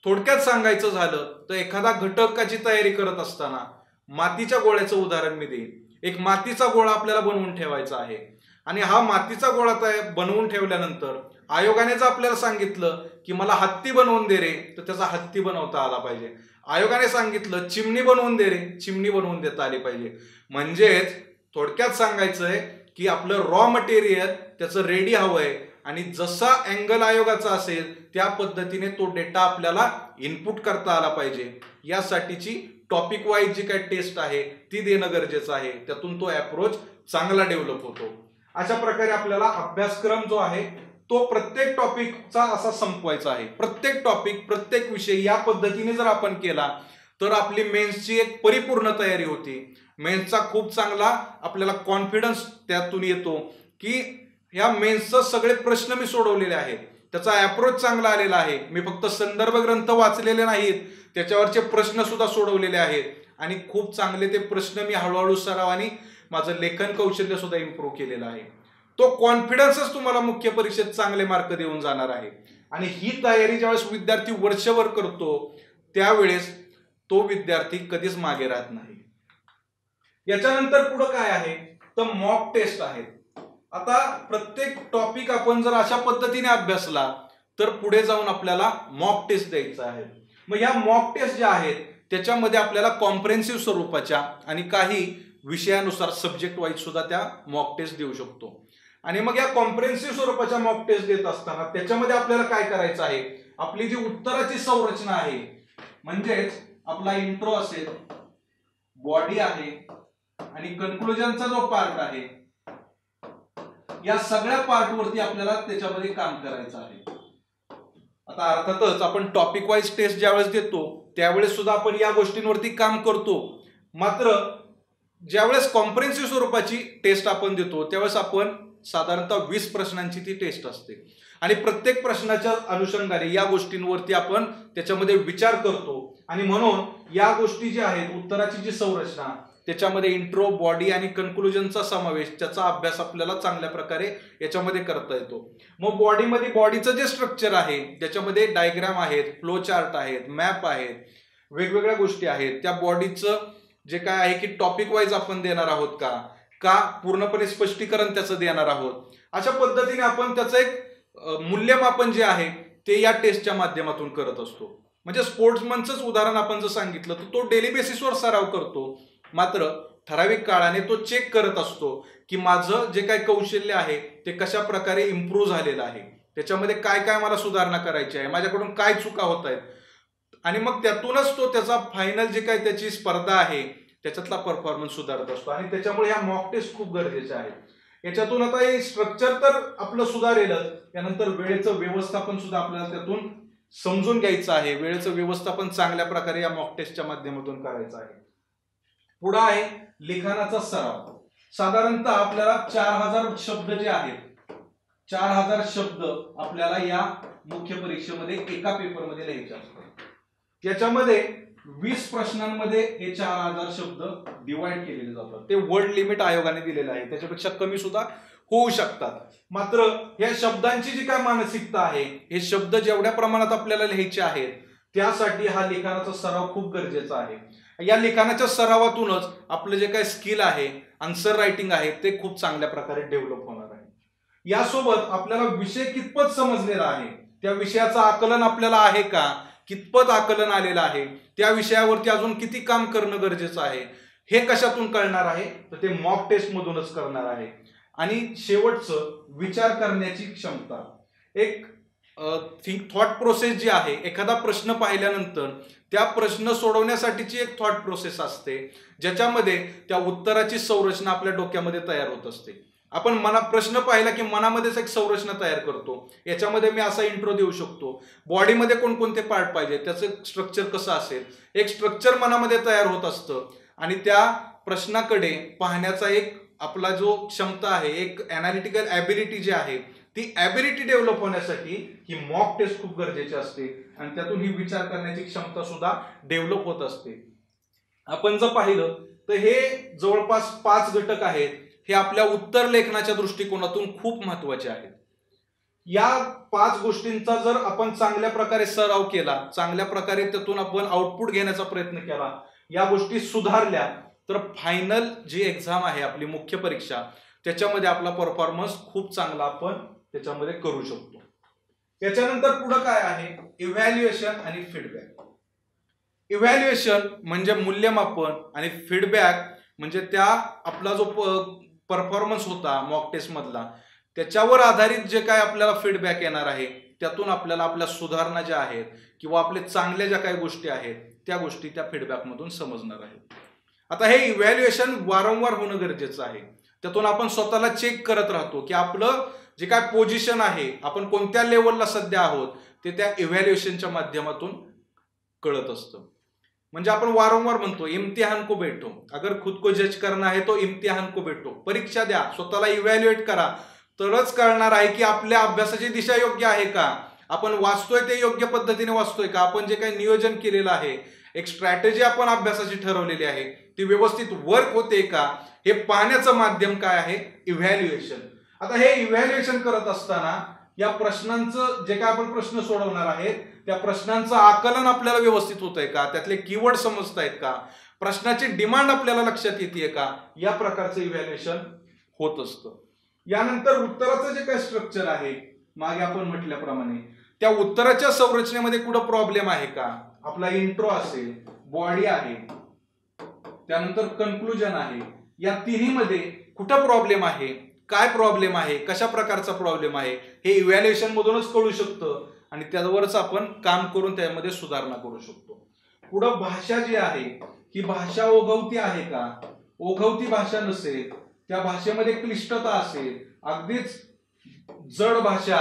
थोडक्यात सांगायचं झालं तर एखादा घटकाची तयारी करत असताना मातीच्या गोळ्याचं उदाहरण मी देईन. एक मातीचा गोळा आपल्याला बनवून ठेवायचा आहे आणि हा मातीचा गोळा बनवून ठेवल्यानंतर आयोगाने जर आपल्याला सांगितलं की मला हत्ती बनवून दे रे, तर त्याचा हत्ती बनवता आला पाहिजे. आयोगाने सांगितलं चिमणी बनवून दे रे, चिमणी बनवून देता आली पाहिजे. म्हणजेच थोडक्यात सांगायचंय की आपलं रॉ मटेरियल त्याचं रेडी हवंय आणि जसा अँगल आयोगाचा असेल त्या पद्धतीने तो डेटा आपल्याला इनपुट करता आला पाहिजे. यासाठीची टॉपिक वाईज जी काही टेस्ट आहे ती देणं गरजेचं आहे. त्यातून तो अप्रोच चांगला डेव्हलप होतो. अशा प्रकारे आपल्याला अभ्यासक्रम जो आहे तो प्रत्येक टॉपिकचा असा संपवायचा आहे. प्रत्येक टॉपिक, प्रत्येक विषय या पद्धतीने जर आपण केला तर आपली मेन्सची एक परिपूर्ण तयारी होती. मेन्सचा खूप चांगला आपल्याला कॉन्फिडन्स त्यातून येतो की या मेन्सचे सगळे प्रश्न मी सोडवलेले आहेत, त्याचा अप्रोच चांगला आलेला आहे. मी फक्त संदर्भ ग्रंथ वाचलेले नाहीत, त्याच्यावरचे प्रश्न सुद्धा सोडवलेले आहेत आणि खूप चांगले ते प्रश्न मी हळूहळू सरावाने माझं लेखन कौशल्य सुद्धा इम्प्रूव्ह केलेलं आहे. तो कॉन्फिडन्सच तुम्हाला मुख्य परीक्षेत चांगले मार्क देऊन जाणार आहे. आणि ही तयारी ज्यावेळेस विद्यार्थी वर्षभर करतो त्यावेळेस तो विद्यार्थी कधीच मागे राहत नाही. याच्यानंतर पुढे काय आहे तर मॉक टेस्ट आहे. आता प्रत्येक टॉपिक आपण जर अशा पद्धतीने अभ्यासला तर पुढे जाऊन आपल्याला मॉक टेस्ट द्यायचा आहे. मग या मॉक टेस्ट ज्या आहेत त्याच्यामध्ये आपल्याला कॉम्प्रेहेन्सिव्ह स्वरूपाच्या आणि काही विषयानुसार सब्जेक्ट वाईज सुद्धा त्या मॉक टेस्ट देऊ शकतो. आणि मग या कॉम्प्रेहेन्सिव्ह स्वरूपाच्या मॉक टेस्ट देत असताना त्याच्यामध्ये आपल्याला काय करायचं आहे, आपली जी उत्तराची संरचना आहे म्हणजेच आपला इंट्रो असेल, बॉडी आहे आणि कन्क्लुजनचा जो पार्ट आहे, या सगळ्या पार्ट वरती आपल्याला त्याच्यामध्ये काम करायचं आहे. आता अर्थातच आपण टॉपिक वाईज टेस्ट ज्यावेळेस देतो त्यावेळेस सुद्धा आपण या गोष्टींवरती काम करतो. मात्र ज्यावेळेस कॉम्प्रेहेन्सिव्ह स्वरूपाची टेस्ट आपण देतो त्यावेळेस आपण साधारणतः 20 प्रश्नांची ती टेस्ट असते आणि प्रत्येक प्रश्नाच्या अनुषंगाने या गोष्टींवरती आपण त्याच्यामध्ये विचार करतो. आणि म्हणून या गोष्टी ज्या आहेत, उत्तराची जी संरचना त्याच्यामध्ये इंट्रो, बॉडी आणि कन्क्लुजनचा समावेश, त्याचा अभ्यास आपल्याला चांगल्या प्रकारे याच्यामध्ये करता येतो. मग बॉडीमध्ये बॉडीचं जे स्ट्रक्चर आहे त्याच्यामध्ये डायग्राम आहेत, फ्लो चार्ट आहेत, मॅप आहेत, वेगवेगळ्या गोष्टी आहेत. त्या बॉडीचं जे काय आहे की टॉपिक वाईज आपण देणार आहोत का पूर्णपणे स्पष्टीकरण त्याचं देणार आहोत, अशा पद्धतीने आपण त्याचं एक मूल्यमापन जे आहे ते या टेस्टच्या माध्यमातून करत असतो. म्हणजे स्पोर्ट्समनचंच उदाहरण आपण जर सांगितलं तर तो डेली बेसिसवर सराव करतो, मात्र ठराविक काळाने तो चेक करत असतो की माझं जे काही कौशल्य आहे ते कशा प्रकारे इम्प्रूव्ह झालेलं आहे, त्याच्यामध्ये काय काय मला सुधारणा करायची आहे, माझ्याकडून काय चुका होत आहेत. आणि मग त्यातूनच तो त्याचा फायनल जे काही त्याची स्पर्धा आहे त्याच्यातला परफॉर्मन्स सुधारत असतो. आणि त्याच्यामुळे ह्या मॉक टेस्ट खूप गरजेच्या आहेत. याच्यातून आता हे स्ट्रक्चर तर आपलं सुधारेलच, त्यानंतर वेळेचं व्यवस्थापन सुद्धा आपल्याला त्यातून समजून घ्यायचं आहे. वेळेचं व्यवस्थापन चांगल्या प्रकारे या मॉक टेस्टच्या माध्यमातून करायचं आहे. पुढे आहे लिखाणाचा सराव. साधारणतः आपल्याला 4000 शब्द जे आहेत, 4000 शब्द आपल्याला या मुख्य परीक्षेमध्ये एका पेपरमध्ये लिहायचे असतात. याच्यामध्ये 20 प्रश्नांमध्ये हे 4000 शब्द डिवाइड केलेले जातात. ते वर्ड लिमिट आयोगाने दिलेलं आहे, त्याच्यापेक्षा कमी सुद्धा होऊ शकतात. मात्र या शब्दांची जी काय मानसिकता आहे, हे शब्द जेवढ्या प्रमाणात आपल्याला लिहायचे आहेत त्यासाठी हा लिखाणाचा सराव खूप गरजेचा आहे. या लिखाणाच्या सरावातूनच आपलं जे काही स्किल आहे, आन्सर रायटिंग आहे, ते खूप चांगल्या प्रकारे डेव्हलप होणार आहे. यासोबत आपल्याला विषय कितपत समजलेला आहे, त्या विषयाचं आकलन आपल्याला आहे का, कितपत आकलन आलेलं आहे, त्या विषयावरती अजून किती काम करणं गरजेचं आहे, हे कशातून कळणार आहे तर ते मॉक टेस्ट मधूनच करणार आहे. आणि शेवटचं विचार करण्याची क्षमता. एक थॉट प्रोसेस जी आहे, एखादा प्रश्न पाहिल्यानंतर त्या प्रश्न सोडवण्यासाठीची एक थॉट प्रोसेस असते, ज्याच्यामध्ये त्या उत्तराची संरचना आपल्या डोक्यामध्ये तयार होत असते. आपण प्रश्न पाहिला की मनामध्येच एक संरचना तयार करतो. याच्यामध्ये मी असा इंट्रो देऊ शकतो, बॉडीमध्ये कोणकोणते पार्ट पाहिजे, त्याचं स्ट्रक्चर कसं असेल, एक स्ट्रक्चर मनामध्ये तयार होत असतं. आणि त्या प्रश्नाकडे पाहण्याचा एक आपला जो क्षमता आहे, एक ॲनालिटिकल ॲबिलिटी जी आहे, ती ॲबिलिटी डेव्हलप होण्यासाठी ही मॉक टेस्ट खूप गरजेची असते. आणि त्यातून ही विचार करण्याची क्षमता सुद्धा डेव्हलप होत असते. आपण जर पाहिलं तर हे जवळपास 5 घटक आहेत, हे आपल्या उत्तर लेखनाच्या दृष्टिकोनातून खूप महत्वाचे आहेत. या 5 गोष्टींचा जर आपण चांगल्या प्रकारे सराव केला, चांगल्या प्रकारे त्यातून आपण आउटपुट घेण्याचा प्रयत्न केला, या गोष्टी सुधारल्या, तर फायनल जी एक्झाम आहे आपली मुख्य परीक्षा, त्याच्यामध्ये आपला परफॉर्मन्स खूप चांगला आपण त्याच्यामध्ये करू शकतो. याच्यानंतर पुढे काय आहे, इव्हॅल्युएशन आणि फीडबॅक. इव्हॅल्युएशन म्हणजे मूल्यमापन आणि फीडबॅक म्हणजे त्या आपला जो परफॉर्मन्स होता मॉक टेस्ट मधला, त्याच्यावर आधारित जे काय आपल्याला फीडबॅक येणार आहे, त्यातून आपल्याला आपल्या सुधारणा ज्या आहेत किंवा आपल्या चांगल्या ज्या काही गोष्टी आहेत त्या गोष्टी त्या फीडबॅक मधून समजणार आहेत. आता हे इव्हॅल्युएशन वारंवार होणं गरजेचं आहे. त्यातून आपण स्वतःला चेक करत राहतो की आपलं जे काय पोझिशन आहे, आपण कोणत्या लेवलला सध्या आहोत, ते त्या इव्हॅल्युएशनच्या माध्यमातून कळत असतं. म्हणजे आपण वारंवार म्हणतो इम्तिहान को बैठो, अगर खुद को जज करना है तो इम्तिहान को बैठो. परीक्षा द्या, स्वतःला इव्हॅल्युएट करा, तरच कळणार आहे की आपल्या अभ्यासाची दिशा योग्य आहे का, आपण वाचतोय ते योग्य पद्धतीने वाचतोय का, आपण जे काही नियोजन केलेलं आहे, एक स्ट्रॅटेजी आपण अभ्यासाची ठरवलेली आहे, ती व्यवस्थित वर्क होते का, हे पाहण्याचं माध्यम काय आहे, इव्हॅल्युएशन. आता हे इव्हॅल्युएशन करत असताना या प्रश्नांचं जे काय आपण प्रश्न सोडवणार आहेत, त्या प्रश्नांचं आकलन आपल्याला व्यवस्थित होतंय का, त्यातले कीवर्ड समजतायत का, प्रश्नाची डिमांड आपल्याला लक्षात येते का, या प्रकारचं इव्हॅल्युएशन होत असतं. यानंतर उत्तराचं जे काय स्ट्रक्चर आहे, मागे आपण म्हटल्याप्रमाणे त्या उत्तराच्या संरचनेमध्ये कुठं प्रॉब्लेम आहे का, आपला इंट्रो असेल, बॉडी आहे, त्यानंतर कन्क्लुजन आहे, या तिन्हीमध्ये कुठं प्रॉब्लेम आहे, काय प्रॉब्लेम आहे, कशा प्रकारचा प्रॉब्लेम आहे, हे इव्हॅल्युएशन मधूनच कळू शकतं. आणि त्यावरच आपण काम करून त्यामध्ये सुधारणा करू शकतो. पुढं भाषा जी आहे, ही भाषा ओघवती आहे का, ओघवती भाषा नसेल, त्या भाषेमध्ये क्लिष्टता असेल, अगदीच जड भाषा,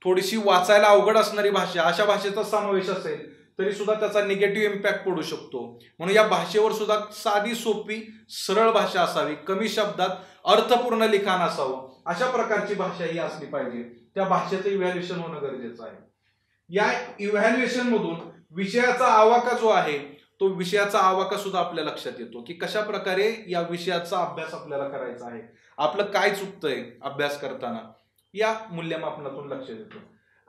थोडीशी वाचायला अवघड असणारी भाषा, अशा भाषेचा समावेश असेल तरी सुद्धा त्याचा निगेटिव्ह इम्पॅक्ट पडू शकतो. म्हणून या भाषेवर सुद्धा साधी सोपी सरळ भाषा असावी, कमी शब्दात अर्थपूर्ण लिखाण असावं, अशा प्रकारची भाषा ही असली पाहिजे. त्या भाषेचं इव्हॅल्युएशन होणं गरजेचं आहे. या इव्हॅल्युएशन मधून विषयाचा आवाका जो आहे, तो विषयाचा आवाका सुद्धा आपल्या लक्षात येतो की कशा प्रकारे या विषयाचा अभ्यास आपल्याला करायचा आहे, आपलं काय चुकतंय अभ्यास करताना, या मूल्यमापनातून लक्षात येतो.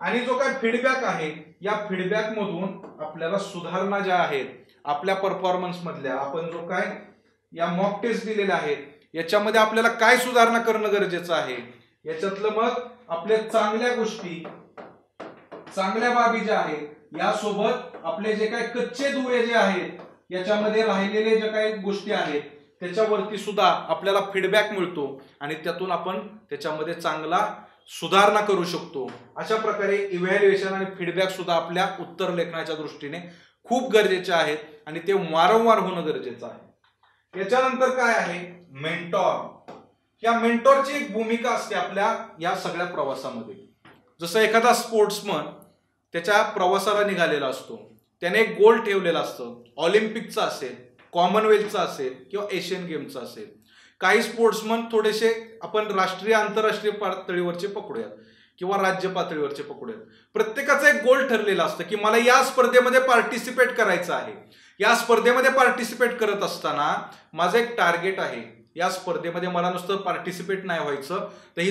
आणि जो काय फीडबॅक आहे, या फीडबॅक मधून आपल्याला सुधारणा ज्या आहेत आपल्या परफॉर्मन्स मधल्या, आपण जो काय या मॉक टेस्ट दिलेल्या आहेत, याच्यामध्ये आपल्याला काय सुधारणा करणं गरजेचं आहे, याच्यातलं मग आपल्या चांगल्या गोष्टी, चांगल्या बाबी ज्या आहेत, यासोबत आपले जे काही कच्चे दुवे जे आहेत, याच्यामध्ये राहिलेले जे काही गोष्टी आहेत, त्याच्यावरती सुद्धा आपल्याला फीडबॅक मिळतो आणि त्यातून आपण त्याच्यामध्ये चांगला सुधारणा करू शकतो. अशा प्रकारे इव्हॅल्युएशन आणि फीडबॅक सुद्धा आपल्या उत्तर लेखनाच्या दृष्टीने खूप गरजेचे आहेत आणि ते वारंवार होणं गरजेचं आहे. याच्यानंतर काय आहे, मेंटॉर. या मेंटॉरची एक भूमिका असते आपल्या या सगळ्या प्रवासामध्ये. जसं एखादा स्पोर्ट्समन त्याच्या प्रवासाला निघालेला असतो, त्याने एक गोल ठेवलेला असतं, ऑलिम्पिकचा असेल, कॉमनवेल्थचा असेल किंवा एशियन गेमचा असेल. काही स्पोर्ट्समन थोडेसे आपण राष्ट्रीय आंतरराष्ट्रीय पातळीवरचे पकडूयात किंवा राज्य पातळीवरचे पकडूयात. प्रत्येकाचा एक गोल ठरलेला असतं की मला या स्पर्धेमध्ये पार्टिसिपेट करायचं आहे. या स्पर्धेमध्ये पार्टिसिपेट करत असताना माझं एक टार्गेट आहे, या स्पर्धेमध्ये मला नुसतं पार्टिसिपेट नाही व्हायचं, तर ही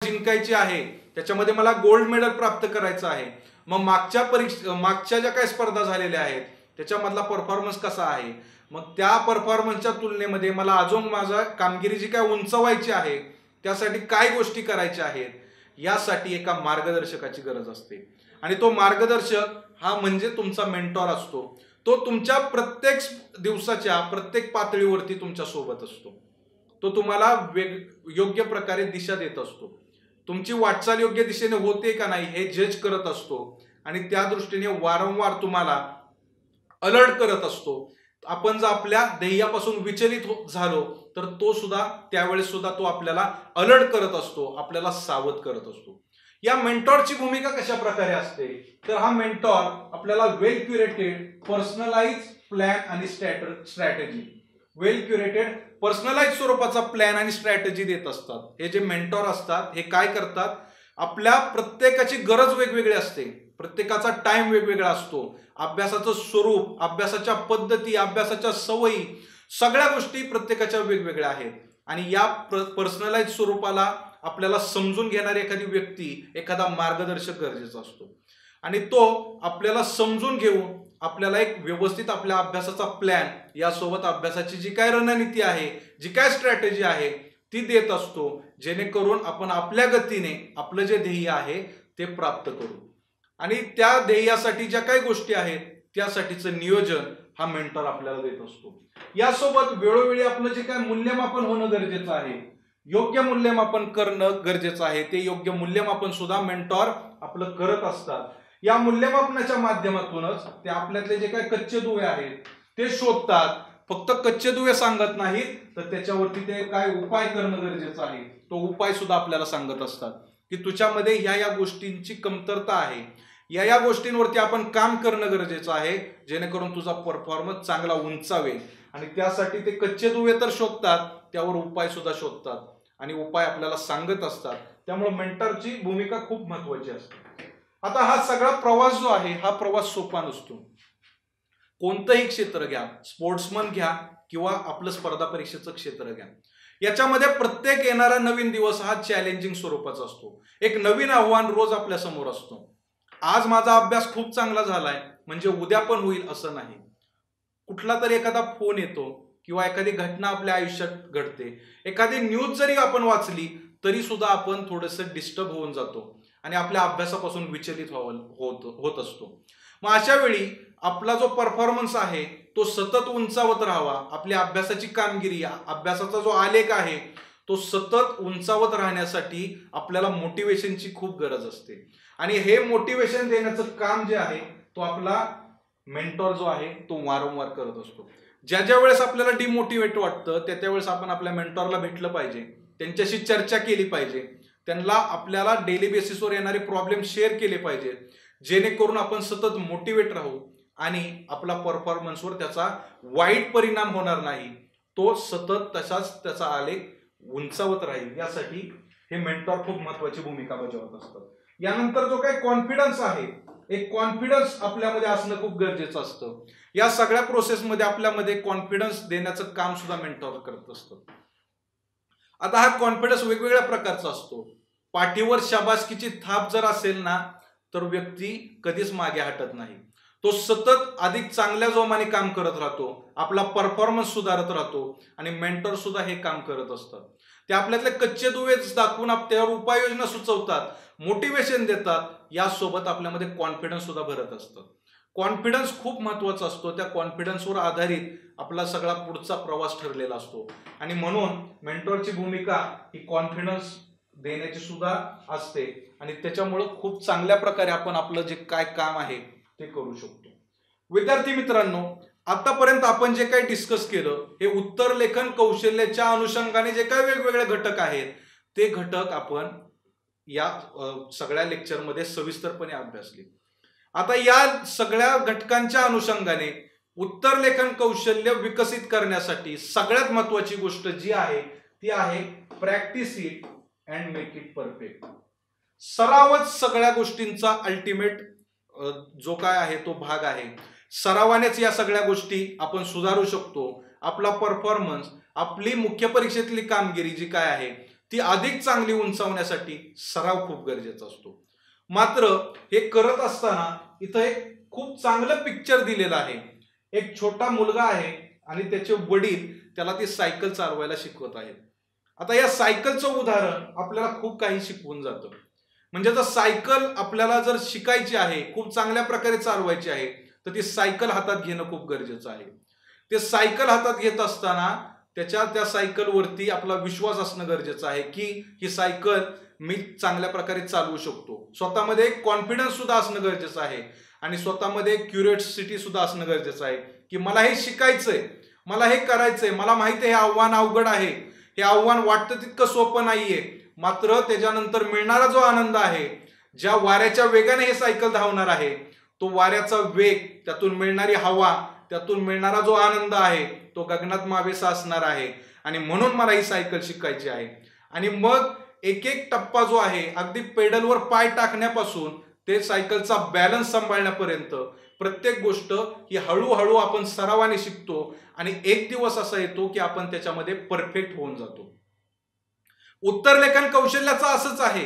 जिंकायची आहे, त्याच्यामध्ये मला गोल्ड मेडल प्राप्त करायचं आहे. मग मागच्या ज्या काही स्पर्धा झालेल्या आहेत त्याच्यामधला परफॉर्मन्स कसा आहे, मग त्या परफॉर्मन्सच्या तुलनेमध्ये मला अजून माझा कामगिरी जी काय उंचवायची आहे, त्यासाठी काय गोष्टी करायच्या आहेत, यासाठी एका मार्गदर्शकाची गरज असते. आणि तो मार्गदर्शक हा म्हणजे तुमचा मेंटॉर असतो. तो तुमच्या प्रत्येक दिवसाच्या प्रत्येक पातळीवरती तुमच्या सोबत असतो. तो तुम्हाला योग्य प्रकारे दिशा देत असतो. तुमची वाटचाल योग्य दिशेने होते का नाही हे जज करत असतो आणि त्या दृष्टीने वारंवार तुम्हाला अलर्ट करत असतो. आपण जर आपल्या ध्येयापासून विचलित झालो तर तो सुद्धा त्यावेळेस सुद्धा तो आपल्याला अलर्ट करत असतो, आपल्याला सावध करत असतो. या मेंटॉरची भूमिका कशा प्रकारे असते तर हा मेंटॉर आपल्याला वेल क्युरेटेड पर्सनलाइज प्लॅन आणि स्ट्रॅटेजी, वेल क्युरेटेड पर्सनलाइज स्वरूपाचा प्लॅन आणि स्ट्रॅटेजी देत असतात. हे जे मेंटॉर असतात हे काय करतात, आपल्या प्रत्येकाची गरज वेगवेगळी असते, प्रत्येकाचा टाइम वेगवेगळा असतो, अभ्यासाचं स्वरूप, अभ्यासाच्या पद्धती, अभ्यासाच्या सवयी, सगळ्या गोष्टी प्रत्येकाच्या वेगवेगळ्या आहेत. आणि या पर्सनलाइज स्वरूपाला आपल्याला समजून घेणारी एखादी व्यक्ती, एखादा मार्गदर्शक गरजेचा असतो. आणि तो आपल्याला समजून घेऊन आपल्याला एक व्यवस्थित आपल्या अभ्यासाचा प्लॅन, यासोबत अभ्यासाची जी काय रणनीती आहे, जी काय स्ट्रॅटेजी आहे ती देत असतो, जेणेकरून आपण आपल्या गतीने आपलं जे ध्येय आहे ते प्राप्त करू. आणि त्या ध्येयासाठी ज्या काही गोष्टी आहेत त्यासाठीचं नियोजन हा मेंटर आपल्याला देत असतो. यासोबत वेळोवेळी आपलं जे काय मूल्यमापन होणं गरजेचं आहे, योग्य मूल्यमापन करणं गरजेचं आहे, ते योग्य मूल्यमापन सुद्धा मेंटॉर आपलं करत असतात. या मूल्यमापनाच्या माध्यमातूनच ते आपल्यातले जे काही कच्चे दुवे आहेत ते शोधतात. फक्त कच्चे दुवे सांगत नाहीत तर त्याच्यावरती ते काय उपाय करणं गरजेचं आहे, तो उपाय सुद्धा आपल्याला सांगत असतात की तुझ्यामध्ये या गोष्टींची कमतरता आहे, या गोष्टींवरती आपण काम करणं गरजेचं आहे, जेणेकरून तुझा परफॉर्मन्स चांगला उंचावेल. आणि त्यासाठी ते कच्चे दुवे तर शोधतात, त्यावर उपाय सुद्धा शोधतात आणि उपाय आपल्याला सांगत असतात. त्यामुळे मेंटरची भूमिका खूप महत्वाची असते. आता हा सगळा प्रवास जो आहे हा प्रवास सोपा नसतो. कोणतंही क्षेत्र घ्या, स्पोर्ट्समन घ्या किंवा आपलं स्पर्धा परीक्षेचं क्षेत्र घ्या, याच्यामध्ये प्रत्येक येणारा नवीन दिवस हा चॅलेंजिंग स्वरूपाचा असतो. एक नवीन आव्हान रोज आपल्या समोर असतो. आज माझा अभ्यास खूप चांगला झालाय म्हणजे उद्या पण होईल असं नाही. कुठला तरी एखादा फोन येतो किंवा एखादी घटना आपल्या आयुष्यात घडते, एखादी न्यूज जरी आपण वाचली तरी सुद्धा आपण थोडंसं डिस्टर्ब होऊन जातो आणि आपल्या अभ्यासापासून विचलित होत असतो. मग अशा वेळी आपला जो परफॉर्मन्स आहे तो सतत उंचावत राहावा, आपल्या अभ्यासाची कामगिरी, अभ्यासाचा जो आलेख आहे तो सतत उंचावत राहण्यासाठी आपल्याला मोटिवेशनची खूप गरज असते. आणि हे मोटिवेशन देण्याचं काम जे आहे तो आपला मेंटॉर जो आहे तो वारंवार करत असतो. ज्या वेळेस आपल्याला डिमोटिवेट वाटतं त्या वेळेस आपण आपल्या मेंटॉरला भेटलं पाहिजे, त्यांच्याशी चर्चा केली पाहिजे, त्यांना आपल्याला डेली बेसिसवर येणारे प्रॉब्लेम शेअर केले पाहिजे, जेणेकरून आपण सतत मोटिवेट राहू आणि आपला परफॉर्मन्सवर त्याचा वाईट परिणाम होणार नाही, तो सतत तसाच त्याचा आलेख उंचावत राहील. यासाठी हे मेंटॉर खूप महत्वाची भूमिका बजावत असतात. यानंतर जो काही कॉन्फिडन्स आहे, एक कॉन्फिडन्स आपल्यामध्ये असणं खूप गरजेचं असतं. या सगळ्या प्रोसेसमध्ये आपल्यामध्ये कॉन्फिडन्स देण्याचं काम सुद्धा मेंटॉर करत असतं. आता हा कॉन्फिडन्स वेगवेगळ्या प्रकारचा असतो. पाठीवर शाबासकीची थाप जर असेल ना तर व्यक्ती कधीच मागे हटत नाही, तो सतत अधिक चांगल्या जोमाने काम करत राहतो, आपला परफॉर्मन्स सुधारत राहतो आणि मेंटॉर सुद्धा हे काम करत असतात. ते आपल्यातले कच्चे दुवे दाखवून त्यावर उपाययोजना सुचवतात, मोटिवेशन देतात, यासोबत आपल्यामध्ये कॉन्फिडन्स सुद्धा भरत असतं. कॉन्फिडन्स खूप महत्वाचा असतो. त्या कॉन्फिडन्सवर आधारित आपला सगळा पुढचा प्रवास ठरलेला असतो आणि म्हणून मेंटॉरची भूमिका ही कॉन्फिडन्स देण्याची सुद्धा असते आणि त्याच्यामुळे खूप चांगल्या प्रकारे आपण आपलं जे काय काम आहे ते करू शकतो. विद्यार्थी मित्रांनो, आतापर्यंत आपण जे काही डिस्कस केलं हे उत्तर लेखन कौशल्याच्या अनुषंगाने जे काही वेगवेगळे घटक आहेत ते घटक आपण या सगळ्या लेक्चरमध्ये सविस्तरपणे अभ्यासले. आता या सगळ्या घटकांच्या अनुषंगाने उत्तर लेखन कौशल्य विकसित करण्यासाठी सगळ्यात महत्वाची गोष्ट जी आहे ती आहे practice it and make it perfect. सरावच सगळ्या गोष्टींचा अल्टिमेट जो काय आहे तो भाग आहे. सरावानेच या सगळ्या गोष्टी आपण सुधारू शकतो. आपला परफॉर्मन्स, आपली मुख्य परीक्षेतली कामगिरी जी काय आहे ती अधिक चांगली उंचावण्यासाठी सराव खूप गरजेचा असतो. मात्र हे करत असताना इथं एक खूप चांगलं पिक्चर दिलेलं आहे. एक छोटा मुलगा आहे आणि त्याचे वडील त्याला ती सायकल चालवायला शिकवत आहेत. आता या सायकलचं उदाहरण आपल्याला खूप काही शिकवून जातं. म्हणजे जर सायकल आपल्याला जर शिकायची आहे, खूप चांगल्या प्रकारे चालवायची आहे तर ती सायकल हातात घेणं खूप गरजेचं आहे. ते सायकल हातात घेत असताना त्या सायकलवरती आपला विश्वास असणं गरजेचं आहे की ही सायकल मी चांगल्या प्रकारे चालवू शकतो. स्वतःमध्ये कॉन्फिडन्स सुद्धा असणं गरजेचं आहे आणि स्वतःमध्ये क्युरिओसिटी सुद्धा असणं गरजेचं आहे की मला हे शिकायचंय, मला हे करायचंय, मला माहिती आहे हे आव्हान अवघड आहे, हे आव्हान वाटतं तितकं सोपं नाहीये, मात्र त्याच्यानंतर मिळणारा जो आनंद आहे, ज्या वाऱ्याच्या वेगाने हे सायकल धावणार आहे, तो वाऱ्याचा वेग, त्यातून मिळणारी हवा, त्यातून मिळणारा जो आनंद आहे तो गगनात मावेसा असणार आहे. आणि म्हणून मला ही सायकल शिकायची आहे. आणि मग एक एक टप्पा जो आहे, अगदी पेडलवर पाय टाकण्यापासून ते सायकलचा बॅलन्स सांभाळण्यापर्यंत प्रत्येक गोष्ट ही हळूहळू आपण सरावाने शिकतो आणि एक दिवस असा येतो की आपण त्याच्यामध्ये परफेक्ट होऊन जातो. उत्तरलेखन कौशल्याचं असंच आहे.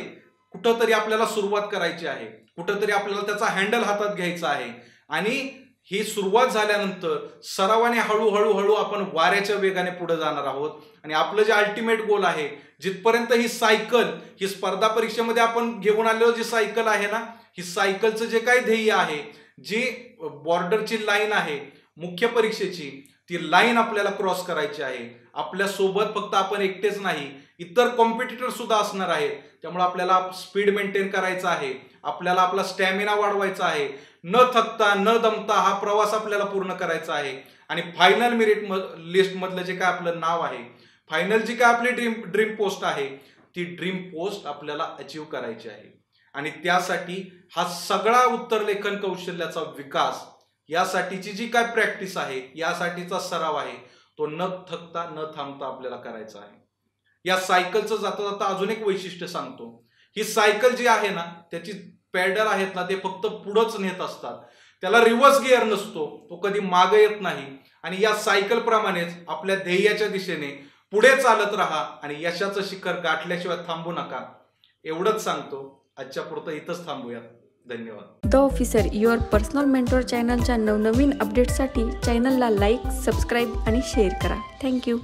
कुठंतरी आपल्याला सुरुवात करायची आहे, कुठंतरी आपल्याला त्याचा हँडल हातात घ्यायचा आहे आणि ही सुरुवात झाल्यानंतर सरावाने हळूहळू आपण वाऱ्याच्या वेगाने पुढे जाणार आहोत. आणि आपलं जे अल्टिमेट गोल आहे, जिथपर्यंत ही सायकल, ही स्पर्धा परीक्षेमध्ये आपण घेऊन आलेलो जी सायकल आहे ना, ही सायकलचं जे काही ध्येय आहे, जी बॉर्डरची लाईन आहे मुख्य परीक्षेची, ती लाईन आपल्याला क्रॉस करायची आहे. आपल्या सोबत फक्त आपण एकटेच नाही, इतर कॉम्पिटिटर सुद्धा असणार आहेत. त्यामुळे आपल्याला स्पीड मेंटेन करायचा आहे, आपल्याला आपला स्टॅमिना वाढवायचा आहे, न थकता न दमता हा प्रवास आपल्याला पूर्ण करायचा आहे. आणि फायनल मेरिट लिस्ट मधलं जे काय आपलं नाव आहे, फायनल जी काय आपली ड्रीम पोस्ट आहे, ती ड्रीम पोस्ट आपल्याला अचीव करायची आहे. आणि त्यासाठी हा सगळा उत्तरलेखन कौशल्याचा विकास, यासाठीची जी काय प्रॅक्टिस आहे, यासाठीचा सराव आहे, तो न थकता न थांबता आपल्याला करायचा आहे. या सायकलचं जाता जाता अजून एक वैशिष्ट्य सांगतो. ही सायकल जी आहे ना, त्याची पेडल आहेत ना, ते फक्त पुढंच नेत असतात. त्याला रिव्हर्स गिअर नसतो, तो कधी मागे येत नाही. आणि या सायकल प्रमाणेच आपल्या ध्येयाच्या दिशेने पुढे चालत राहा आणि यशाचं शिखर गाठल्याशिवाय थांबू नका. एवढंच सांगतो. आजच्या पुरतं इथंच थांबूयात. धन्यवाद. The officer, your personal mentor चॅनलच्या नवनवीन अपडेट्ससाठी चॅनलला लाईक, सबस्क्राईब आणि शेअर करा. थँक्यू.